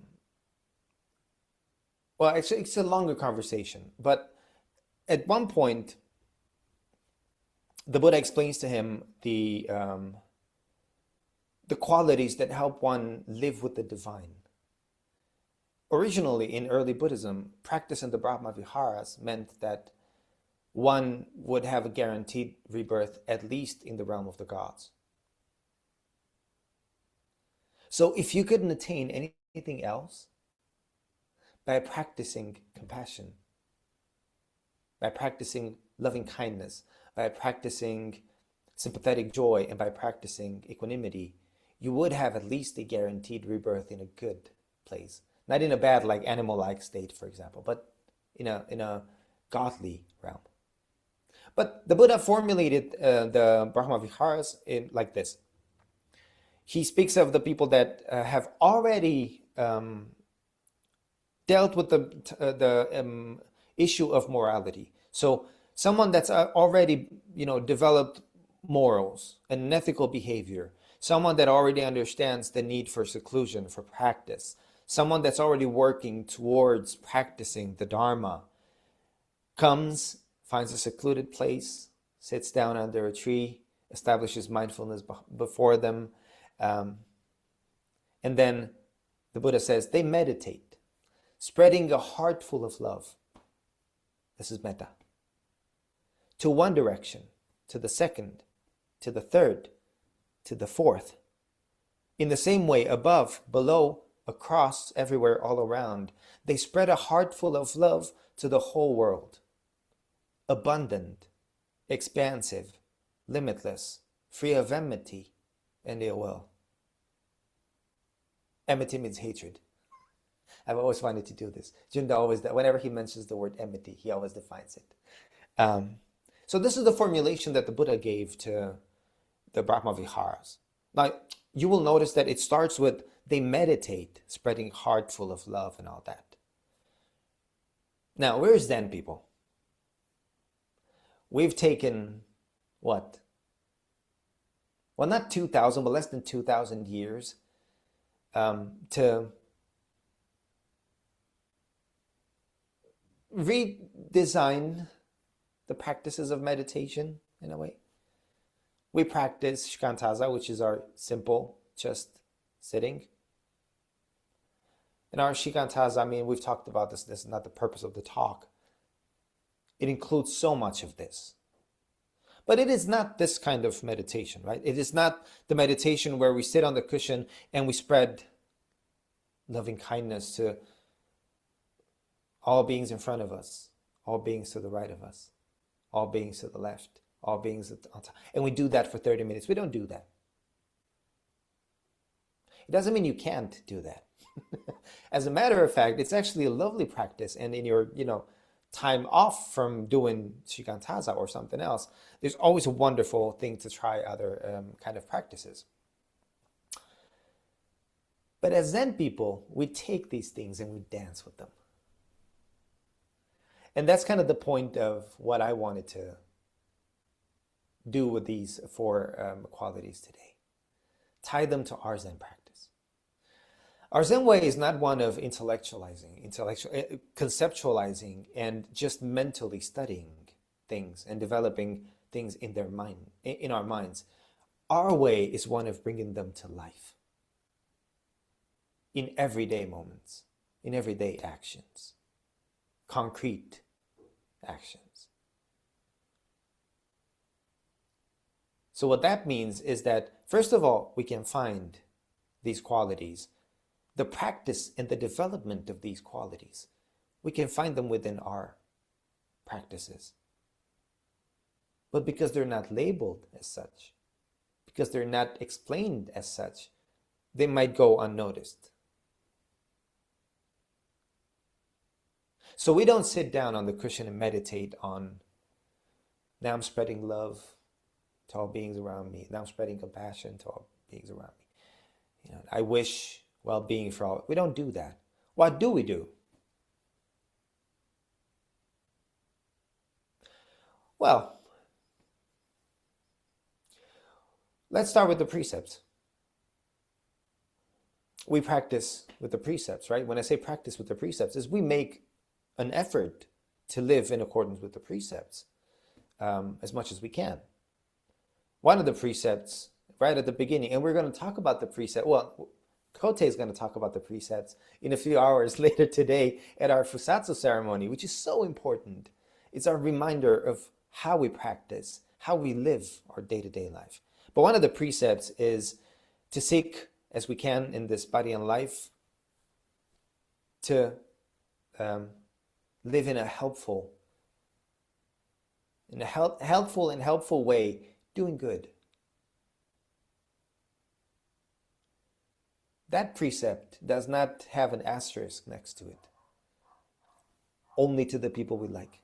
actually, it's a longer conversation, but at one point, the Buddha explains to him the qualities that help one live with the divine. Originally, in early Buddhism, practice in the Brahma Viharas meant that one would have a guaranteed rebirth, at least in the realm of the gods. So if you couldn't attain anything else, by practicing compassion, by practicing loving kindness, by practicing sympathetic joy, and by practicing equanimity, you would have at least a guaranteed rebirth in a good place. Not in a bad, like animal-like state, for example, but in a godly realm. But the Buddha formulated the Brahma Viharas like this. He speaks of the people that have already dealt with the issue of morality. So someone that's already developed morals and an ethical behavior, someone that already understands the need for seclusion, for practice, someone that's already working towards practicing the Dharma, comes, finds a secluded place, sits down under a tree, establishes mindfulness before them, and then the Buddha says they meditate, spreading a heart full of love. This is metta. To one direction, to the second, to the third, to the fourth. In the same way, above, below, across, everywhere, all around, they spread a heart full of love to the whole world. Abundant, expansive, limitless, free of enmity and ill will. Enmity means hatred. I've always wanted to do this. Junda always, whenever he mentions the word enmity, he always defines it. So this is the formulation that the Buddha gave to the Brahma Viharas. Now, you will notice that it starts with, they meditate, spreading heart full of love and all that. Now, where's Zen, people? We've taken, what? Well, not 2,000, but less than 2,000 years to redesign the practices of meditation in a way. We practice shikantaza, which is our simple, just sitting. In our shikantaza, I mean, we've talked about this is not the purpose of the talk. It includes so much of this. But it is not this kind of meditation, right? It is not the meditation where we sit on the cushion and we spread loving kindness to all beings in front of us, all beings to the right of us, all beings to the left, all beings on top. And we do that for 30 minutes. We don't do that. It doesn't mean you can't do that. As a matter of fact, it's actually a lovely practice. And in your, time off from doing shikantaza or something else, there's always a wonderful thing to try other kind of practices. But as Zen people, we take these things and we dance with them. And that's kind of the point of what I wanted to do with these four qualities today. Tie them to our Zen practice. Our Zen way is not one of conceptualizing and just mentally studying things and developing things in their mind, in our minds. Our way is one of bringing them to life in everyday moments, in everyday actions, concrete actions. So what that means is that, first of all, we can find these qualities, the practice and the development of these qualities. We can find them within our practices. But because they're not labeled as such, because they're not explained as such, they might go unnoticed. So we don't sit down on the cushion and meditate on, now I'm spreading love to all beings around me. Now I'm spreading compassion to all beings around me. I wish well-being for all. We don't do that. What do we do? Well, let's start with the precepts. we practice with the precepts, right? When I say practice with the precepts, is we make an effort to live in accordance with the precepts as much as we can. One of the precepts right at the beginning, and we're going to talk about the precept. Well, Kote is going to talk about the precepts in a few hours later today at our Fusatsu ceremony, which is so important. It's our reminder of how we practice, how we live our day-to-day life. But one of the precepts is to seek, as we can in this body and life, to live in a helpful and helpful way, doing good. That precept does not have an asterisk next to it. Only to the people we like.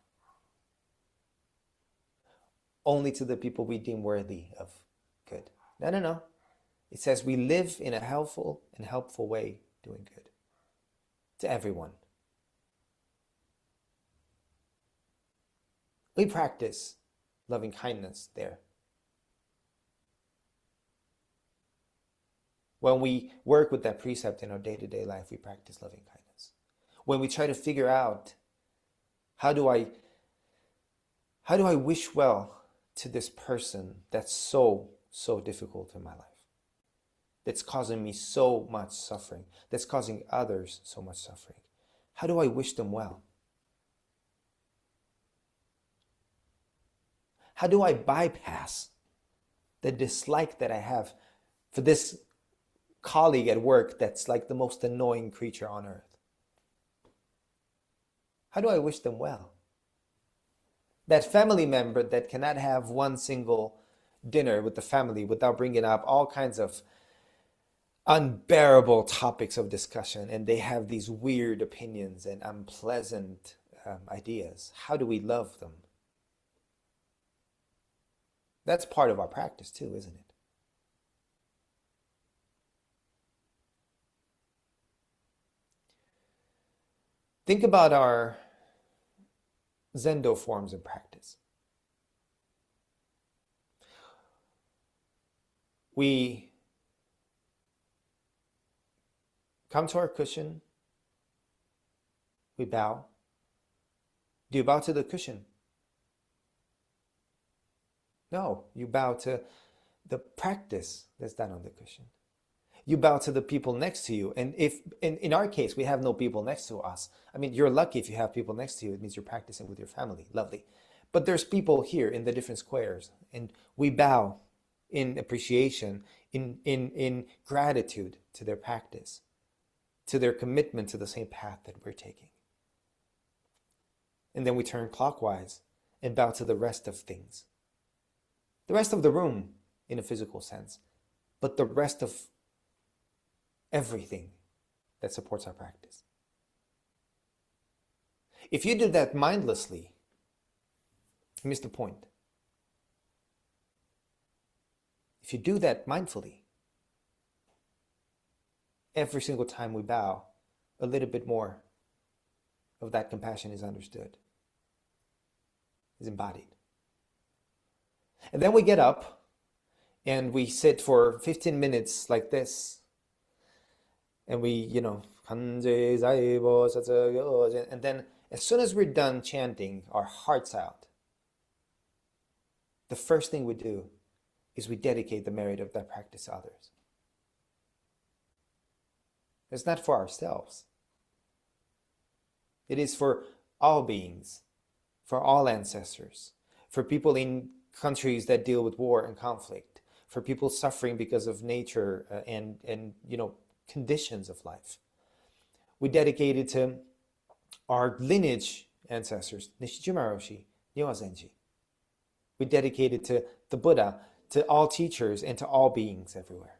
Only to the people we deem worthy of good. No. It says we live in a helpful and helpful way, doing good. To everyone. We practice loving kindness there. When we work with that precept in our day-to-day life, we practice loving kindness. When we try to figure out, how do I wish well to this person that's so difficult in my life, that's causing me so much suffering, that's causing others so much suffering? How do I wish them well? How do I bypass the dislike that I have for this colleague at work that's like the most annoying creature on earth? How do I wish them well? That family member that cannot have one single dinner with the family without bringing up all kinds of unbearable topics of discussion, and they have these weird opinions and unpleasant ideas. How do we love them? That's part of our practice too, isn't it? Think about our Zendo forms of practice. We come to our cushion, we bow. Do you bow to the cushion? No, you bow to the practice that's done on the cushion. You bow to the people next to you. And if, in our case, we have no people next to us. I mean, you're lucky if you have people next to you. It means you're practicing with your family. Lovely. But there's people here in the different squares. And we bow in appreciation, in gratitude to their practice, to their commitment to the same path that we're taking. And then we turn clockwise and bow to the rest of things. The rest of the room in a physical sense, but the rest of everything that supports our practice. If you do that mindlessly, you miss the point. If you do that mindfully, every single time we bow, a little bit more of that compassion is understood, is embodied. And then we get up and we sit for 15 minutes like this. And we, and then as soon as we're done chanting our hearts out, the first thing we do is we dedicate the merit of that practice to others. It's not for ourselves. It is for all beings, for all ancestors, for people in countries that deal with war and conflict, for people suffering because of nature and conditions of life. We dedicate it to our lineage ancestors, Nishijima Roshi, Nyowa Zenji. We dedicate it to the Buddha, to all teachers, and to all beings everywhere.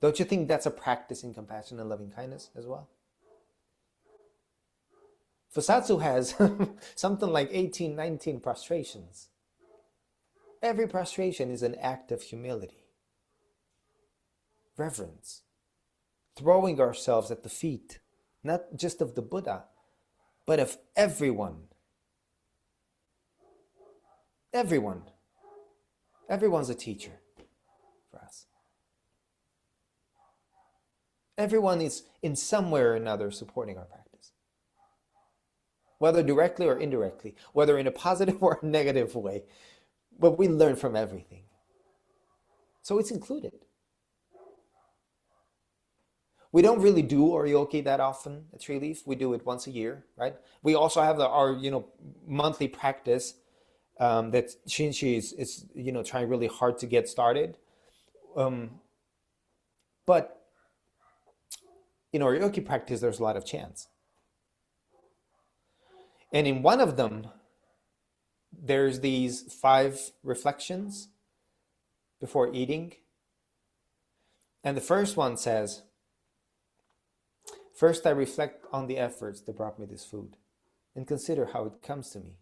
Don't you think that's a practice in compassion and loving kindness as well? Fusatsu has something like 18, 19 prostrations. Every prostration is an act of humility, reverence, throwing ourselves at the feet, not just of the Buddha, but of everyone. Everyone. Everyone's a teacher for us. Everyone is in some way or another supporting our practice, whether directly or indirectly, whether in a positive or a negative way. But we learn from everything. So it's included. We don't really do oryoki that often at Treeleaf. We do it once a year, right? We also have our monthly practice that Shinshi is trying really hard to get started. But in oryoki practice, there's a lot of chants. And in one of them, there's these 5 reflections before eating. And the first one says, "First I reflect on the efforts that brought me this food and consider how it comes to me."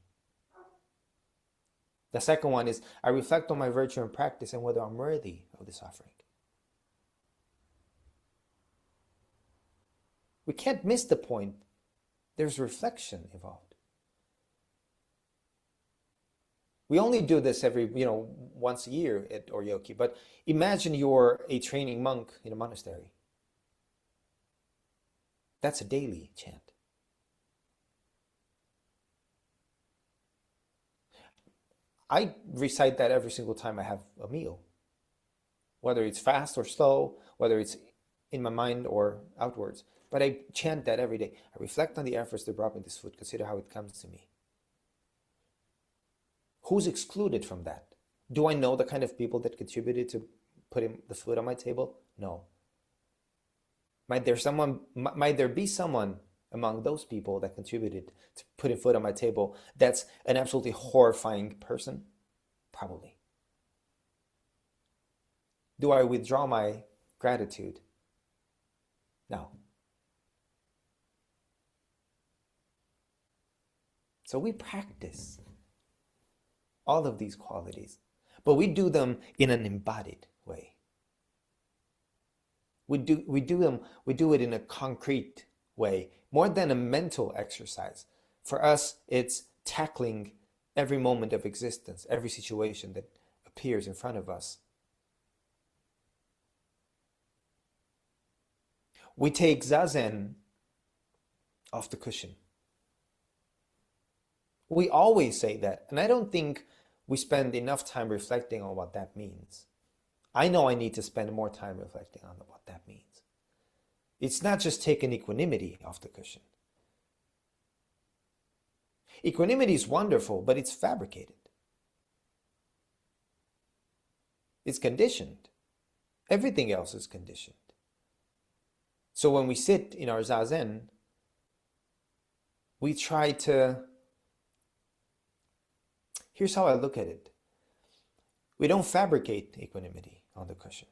The second one is, "I reflect on my virtue and practice and whether I'm worthy of this offering." We can't miss the point. There's reflection involved. We only do this every, once a year at oryoki, but imagine you're a training monk in a monastery. That's a daily chant. I recite that every single time I have a meal, whether it's fast or slow, whether it's in my mind or outwards. But I chant that every day. I reflect on the efforts that brought me this food. Consider how it comes to me. Who's excluded from that? Do I know the kind of people that contributed to putting the food on my table? No. Might there be someone among those people that contributed to putting food on my table that's an absolutely horrifying person? Probably. Do I withdraw my gratitude? No. So we practice all of these qualities, but we do them in an embodied way. We do it in a concrete way, more than a mental exercise. For us, it's tackling every moment of existence, every situation that appears in front of us. We take Zazen off the cushion. We always say that, and I don't think we spend enough time reflecting on what that means. I know I need to spend more time reflecting on what that means. It's not just taking equanimity off the cushion. Equanimity is wonderful, but it's fabricated. It's conditioned. Everything else is conditioned. So when we sit in our Zazen, we try to... Here's how I look at it. We don't fabricate equanimity on the cushion.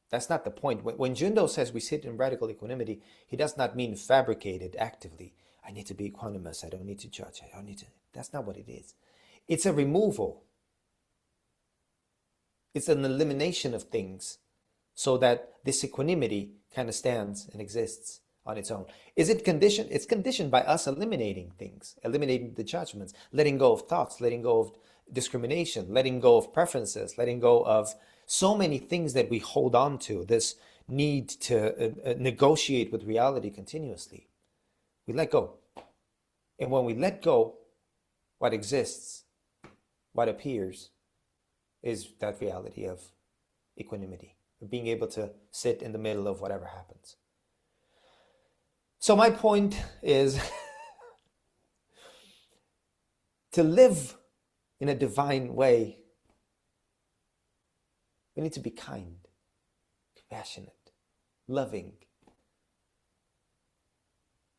That's not the point. When Jundo says we sit in radical equanimity, he does not mean fabricated actively. I need to be equanimous. I don't need to judge. I don't need to. That's not what it is. It's a removal. It's an elimination of things so that this equanimity kind of stands and exists on its own. Is it conditioned? It's conditioned by us eliminating things, eliminating the judgments, letting go of thoughts, letting go of discrimination, letting go of preferences, letting go of so many things that we hold on to, this need to negotiate with reality continuously. We let go. And when we let go, what exists, what appears, is that reality of equanimity, of being able to sit in the middle of whatever happens. So my point is to live in a divine way, we need to be kind, compassionate, loving,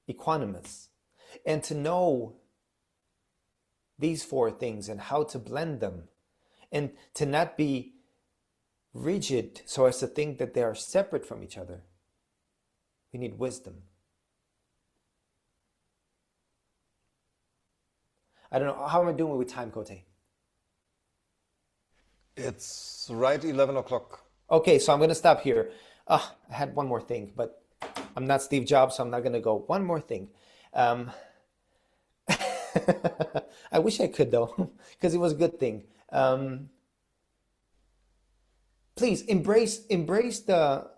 equanimous, and to know these 4 things and how to blend them, and to not be rigid so as to think that they are separate from each other. We need wisdom. I don't know, how am I doing with time, Kote? It's right 11 o'clock. Okay, so I'm going to stop here. I had one more thing, but I'm not Steve Jobs, so I'm not going to go. One more thing. I wish I could, though, because it was a good thing. Please embrace the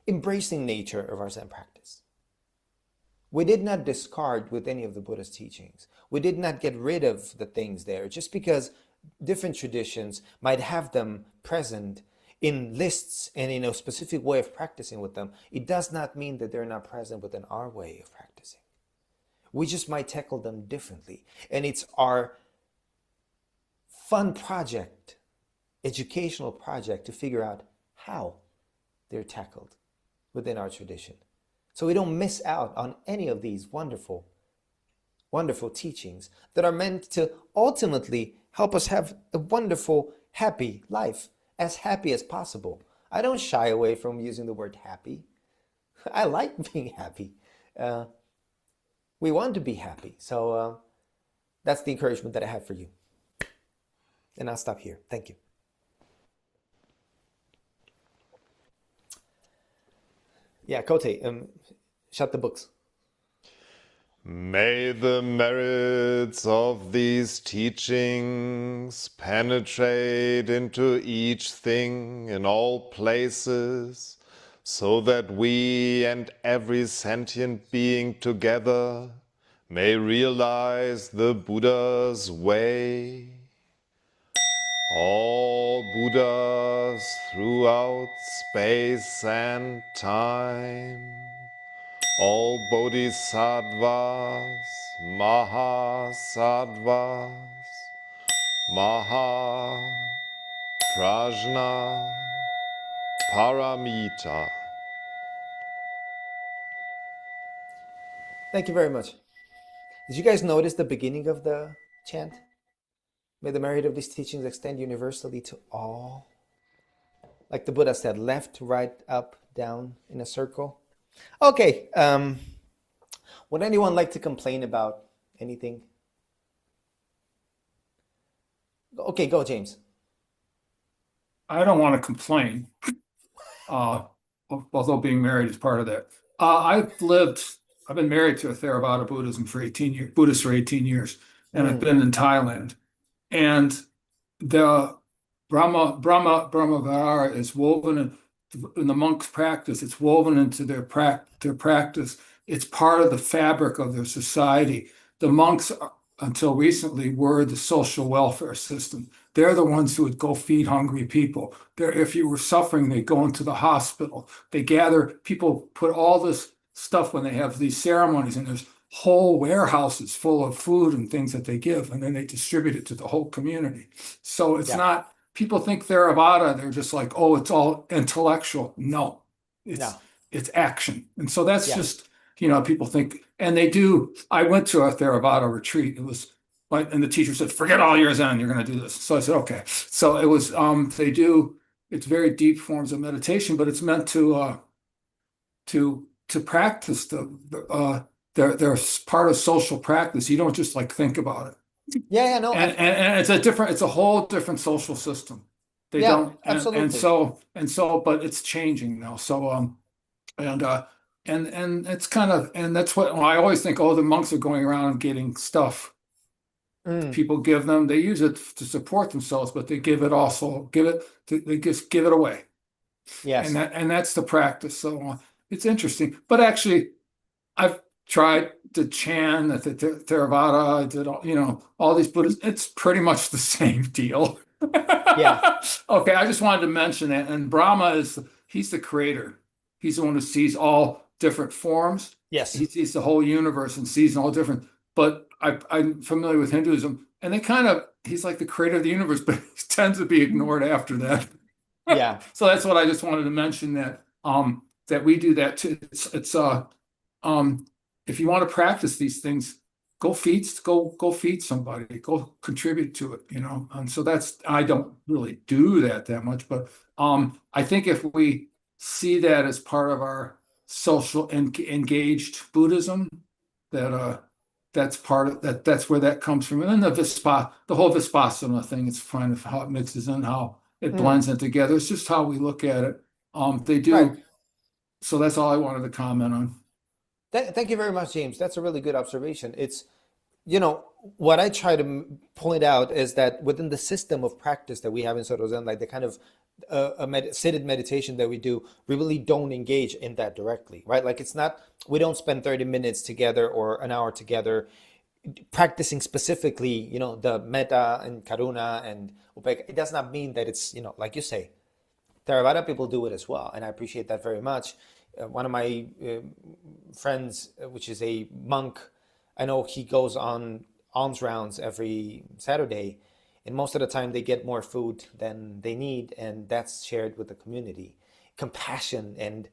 embracing nature of our Zen practice. We did not discard with any of the Buddha's teachings. We did not get rid of the things there just because different traditions might have them present in lists and in a specific way of practicing with them. It does not mean that they're not present within our way of practicing. We just might tackle them differently. And it's our fun project, educational project, to figure out how they're tackled within our tradition. So we don't miss out on any of these wonderful, wonderful teachings that are meant to ultimately help us have a wonderful, happy life, as happy as possible. I don't shy away from using the word happy. I like being happy. We want to be happy. So that's the encouragement that I have for you. And I'll stop here. Thank you. Yeah, Kote, shut the books. May the merits of these teachings penetrate into each thing in all places, so that we and every sentient being together may realize the Buddha's way. All Buddhas throughout space and time, all Bodhisattvas, Mahasattvas, Maha, Prajna, Paramita. Thank you very much. Did you guys notice the beginning of the chant? May the merit of these teachings extend universally to all. Like the Buddha said, left, right, up, down, in a circle. Okay, would anyone like to complain about anything? Okay, go, James. I don't want to complain, although being married is part of that. I've been married to a Theravada Buddhist for 18 years, and I've been in Thailand. And the Brahmavihara is woven in the monks' practice. It's woven into their practice. It's part of the fabric of their society. The monks, until recently, were the social welfare system. They're the ones who would go feed hungry people. If you were suffering, they go into the hospital. People put all this stuff when they have these ceremonies, and there's whole warehouses full of food and things that they give, and then they distribute it to the whole community. So it's not, people think Theravada, they're just like, oh, it's all intellectual. No, it's action. And so that's just, people think, and they do. I went to a Theravada retreat. It was like, and the teacher said, forget all your Zen, you're going to do this. So I said, okay. So it was, it's very deep forms of meditation, but it's meant to practice they're part of social practice. You don't just like think about it. No. And it's a whole different social system. They don't, absolutely. And so, but it's changing now. So, and it's kind of, and that's what I always think, oh, the monks are going around getting stuff. People give them, they use it to support themselves, but they give it they just give it away. Yes. And that's the practice. So it's interesting, but actually I've tried the Chan, the Theravada, I did all these Buddhists. It's pretty much the same deal. Yeah. Okay, I just wanted to mention that. And Brahma he's the creator. He's the one who sees all different forms. Yes. He sees the whole universe and sees all different. But I'm familiar with Hinduism, and he's like the creator of the universe, but he tends to be ignored after that. Yeah. So that's what I just wanted to mention, that we do that too. If you want to practice these things, go feed somebody, go contribute to it, And so I don't really do that much, but I think if we see that as part of our social engaged Buddhism, that's part of that. That's where that comes from. And then the whole Vipassana thing, it's fine of how it mixes in, how it blends in together. It's just how we look at it. They do. Right. So that's all I wanted to comment on. Thank you very much, James. That's a really good observation. It's, what I try to point out is that within the system of practice that we have in Soto Zen, like the kind of seated meditation that we do, we really don't engage in that directly, right? Like it's not, we don't spend 30 minutes together or an hour together practicing specifically, the metta and karuna and upekkha. It does not mean that it's, like you say, Theravada people do it as well, and I appreciate that very much. One of my friends, which is a monk, I know he goes on alms rounds every Saturday, and most of the time they get more food than they need, and that's shared with the community. Compassion and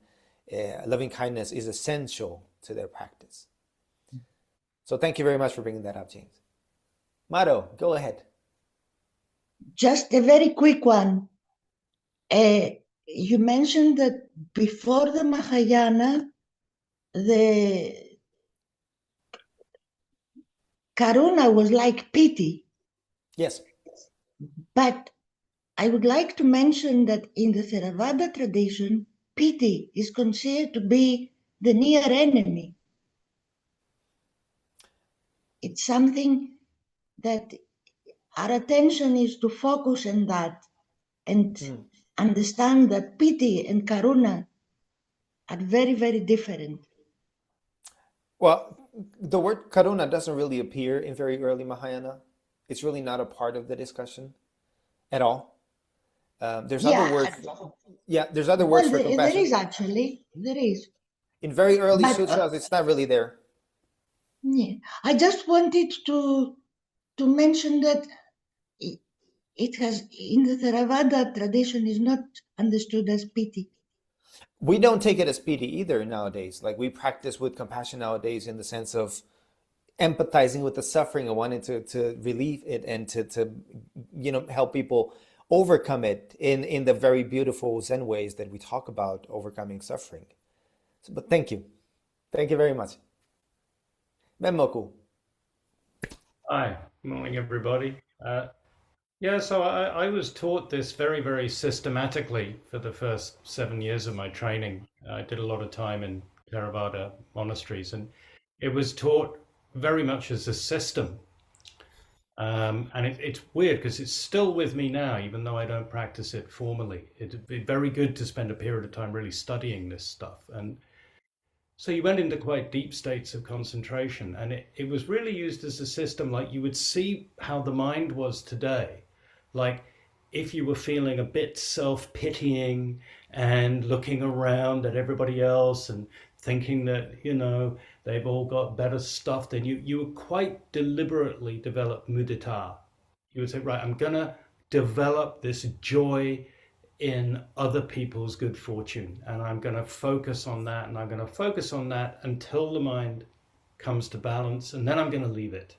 loving kindness is essential to their practice. So thank you very much for bringing that up, James. Maro, go ahead. Just a very quick one. You mentioned that before the Mahayana, the Karuna was like pity. Yes. But I would like to mention that in the Theravada tradition, pity is considered to be the near enemy. It's something that our attention is to focus on that and understand that pity and karuna are very, very different. Well, the word karuna doesn't really appear in very early Mahayana. It's really not a part of the discussion at all. There's other words. Yeah, there's other words for compassion. There is actually, there is. In very early sutras, it's not really there. Yeah, I just wanted to mention that it has, in the Theravada tradition, is not understood as pity. We don't take it as pity either nowadays. Like we practice with compassion nowadays in the sense of empathizing with the suffering and wanting to relieve it and to help people overcome it in the very beautiful Zen ways that we talk about overcoming suffering. But thank you. Thank you very much. Menmoku. Hi, morning everybody. So I was taught this very, very systematically for the first 7 years of my training. I did a lot of time in Theravada monasteries, and it was taught very much as a system. And it's weird because it's still with me now, even though I don't practice it formally. It'd be very good to spend a period of time really studying this stuff. And so you went into quite deep states of concentration, and it was really used as a system. Like you would see how the mind was today. Like if you were feeling a bit self-pitying and looking around at everybody else and thinking that, they've all got better stuff than you, you would quite deliberately develop mudita. You would say, right, I'm gonna develop this joy in other people's good fortune, and I'm going to focus on that, and I'm going to focus on that until the mind comes to balance, and then I'm going to leave it.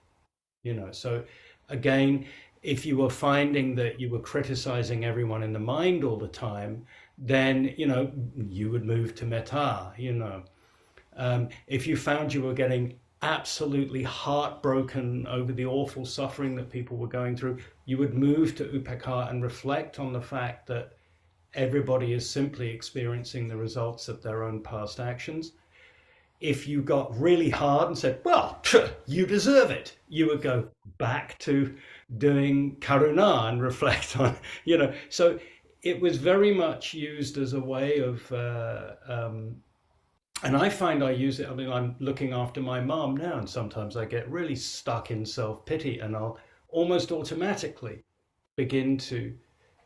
So again, if you were finding that you were criticizing everyone in the mind all the time, then you would move to metta. If you found you were getting absolutely heartbroken over the awful suffering that people were going through, you would move to upekkha and reflect on the fact that everybody is simply experiencing the results of their own past actions. If you got really hard and said, well, you deserve it, you would go back to doing karuna and reflect on, So it was very much used as a way of, and I find I use it, I'm looking after my mom now, and sometimes I get really stuck in self-pity, and I'll almost automatically begin to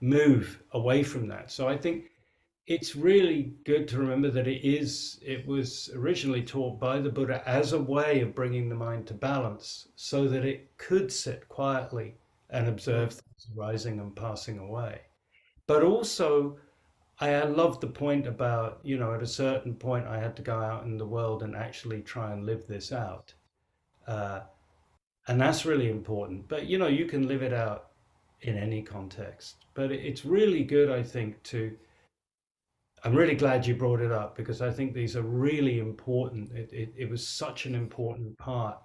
move away from that. So I think it's really good to remember that it was originally taught by the Buddha as a way of bringing the mind to balance so that it could sit quietly and observe things arising and passing away. But also, I love the point about, at a certain point I had to go out in the world and actually try and live this out. And that's really important. But, you can live it out in any context. But it's really good, I think, I'm really glad you brought it up, because I think these are really important. It was such an important part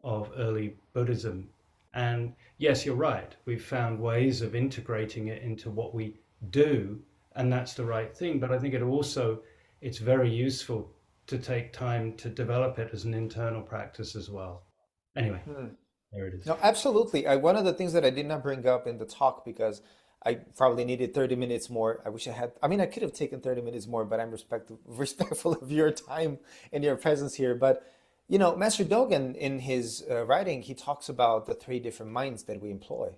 of early Buddhism. And yes, you're right. We've found ways of integrating it into what we do, and that's the right thing. But I think it's very useful to take time to develop it as an internal practice as well. Anyway. There it is. No, absolutely. One of the things that I did not bring up in the talk, because I probably needed 30 minutes more. I wish I had, I mean, I could have taken 30 minutes more, but I'm respectful of your time and your presence here. But, you know, Master Dogen, in his writing, he talks about the 3 different minds that we employ.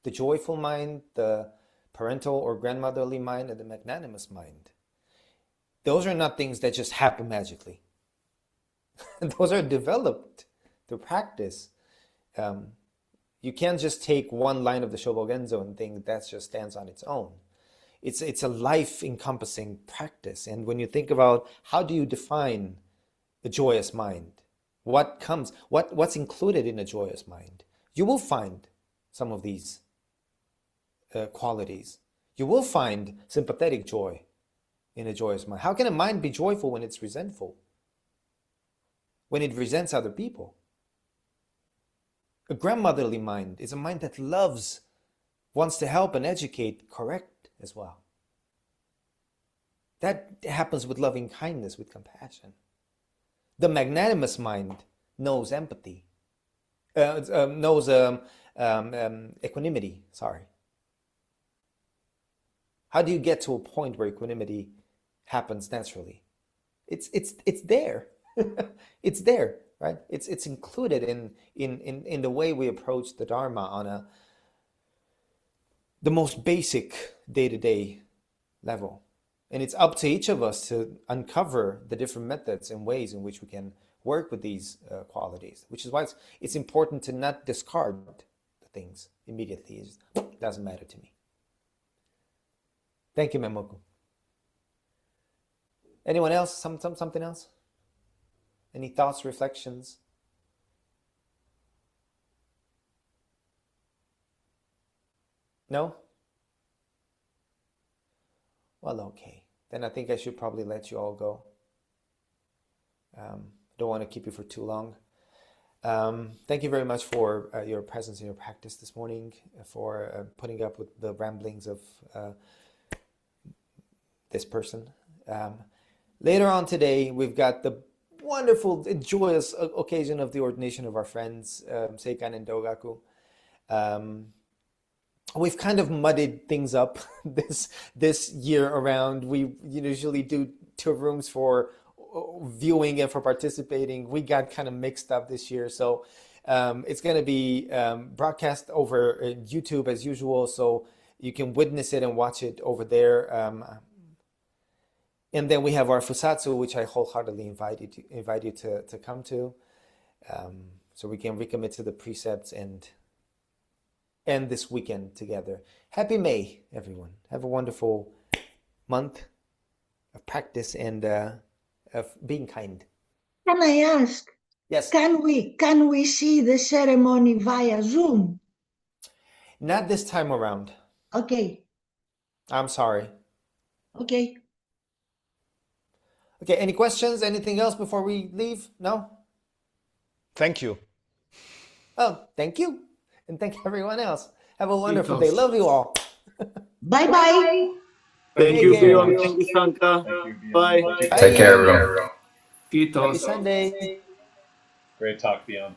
The joyful mind, the parental or grandmotherly mind, and the magnanimous mind. Those are not things that just happen magically. Those are developed through practice. You can't just take one line of the Shobogenzo and think that just stands on its own. It's a life-encompassing practice. And when you think about how do you define a joyous mind, what's included in a joyous mind, you will find some of these qualities. You will find sympathetic joy in a joyous mind. How can a mind be joyful when it's resentful? When it resents other people? A grandmotherly mind is a mind that loves, wants to help and educate, correct as well. That happens with loving kindness, with compassion. The magnanimous mind knows empathy, knows equanimity, sorry. How do you get to a point where equanimity happens naturally? It's there. It's there, right? It's included in the way we approach the Dharma on the most basic day-to-day level. And it's up to each of us to uncover the different methods and ways in which we can work with these qualities, which is why it's important to not discard the things immediately. It doesn't matter to me. Thank you, Memoku. Anyone else? Something else? Any thoughts, reflections? No? Well, okay. Then I think I should probably let you all go. Don't want to keep you for too long. Thank you very much for your presence and your practice this morning, for putting up with the ramblings of this person. Later on today, we've got the wonderful and joyous occasion of the ordination of our friends, Seikan and Dogaku. We've kind of muddied things up this year around. We usually do 2 rooms for viewing and for participating. We got kind of mixed up this year. So it's going to be broadcast over YouTube as usual. So you can witness it and watch it over there. And then we have our Fusatsu, which I wholeheartedly invite you to come to. So we can recommit to the precepts and end this weekend together. Happy May, everyone. Have a wonderful month of practice and of being kind. Can I ask? Yes. Can we see the ceremony via Zoom? Not this time around. Okay. I'm sorry. Okay. Okay, any questions? Anything else before we leave? No? Thank you. Oh, thank you. And thank everyone else. Have a wonderful day. Love you all. Bye-bye. Thank you, Beyond. Thank you, Sangha. Bye. Take care, everyone. Happy Sunday. Great talk, Beyond.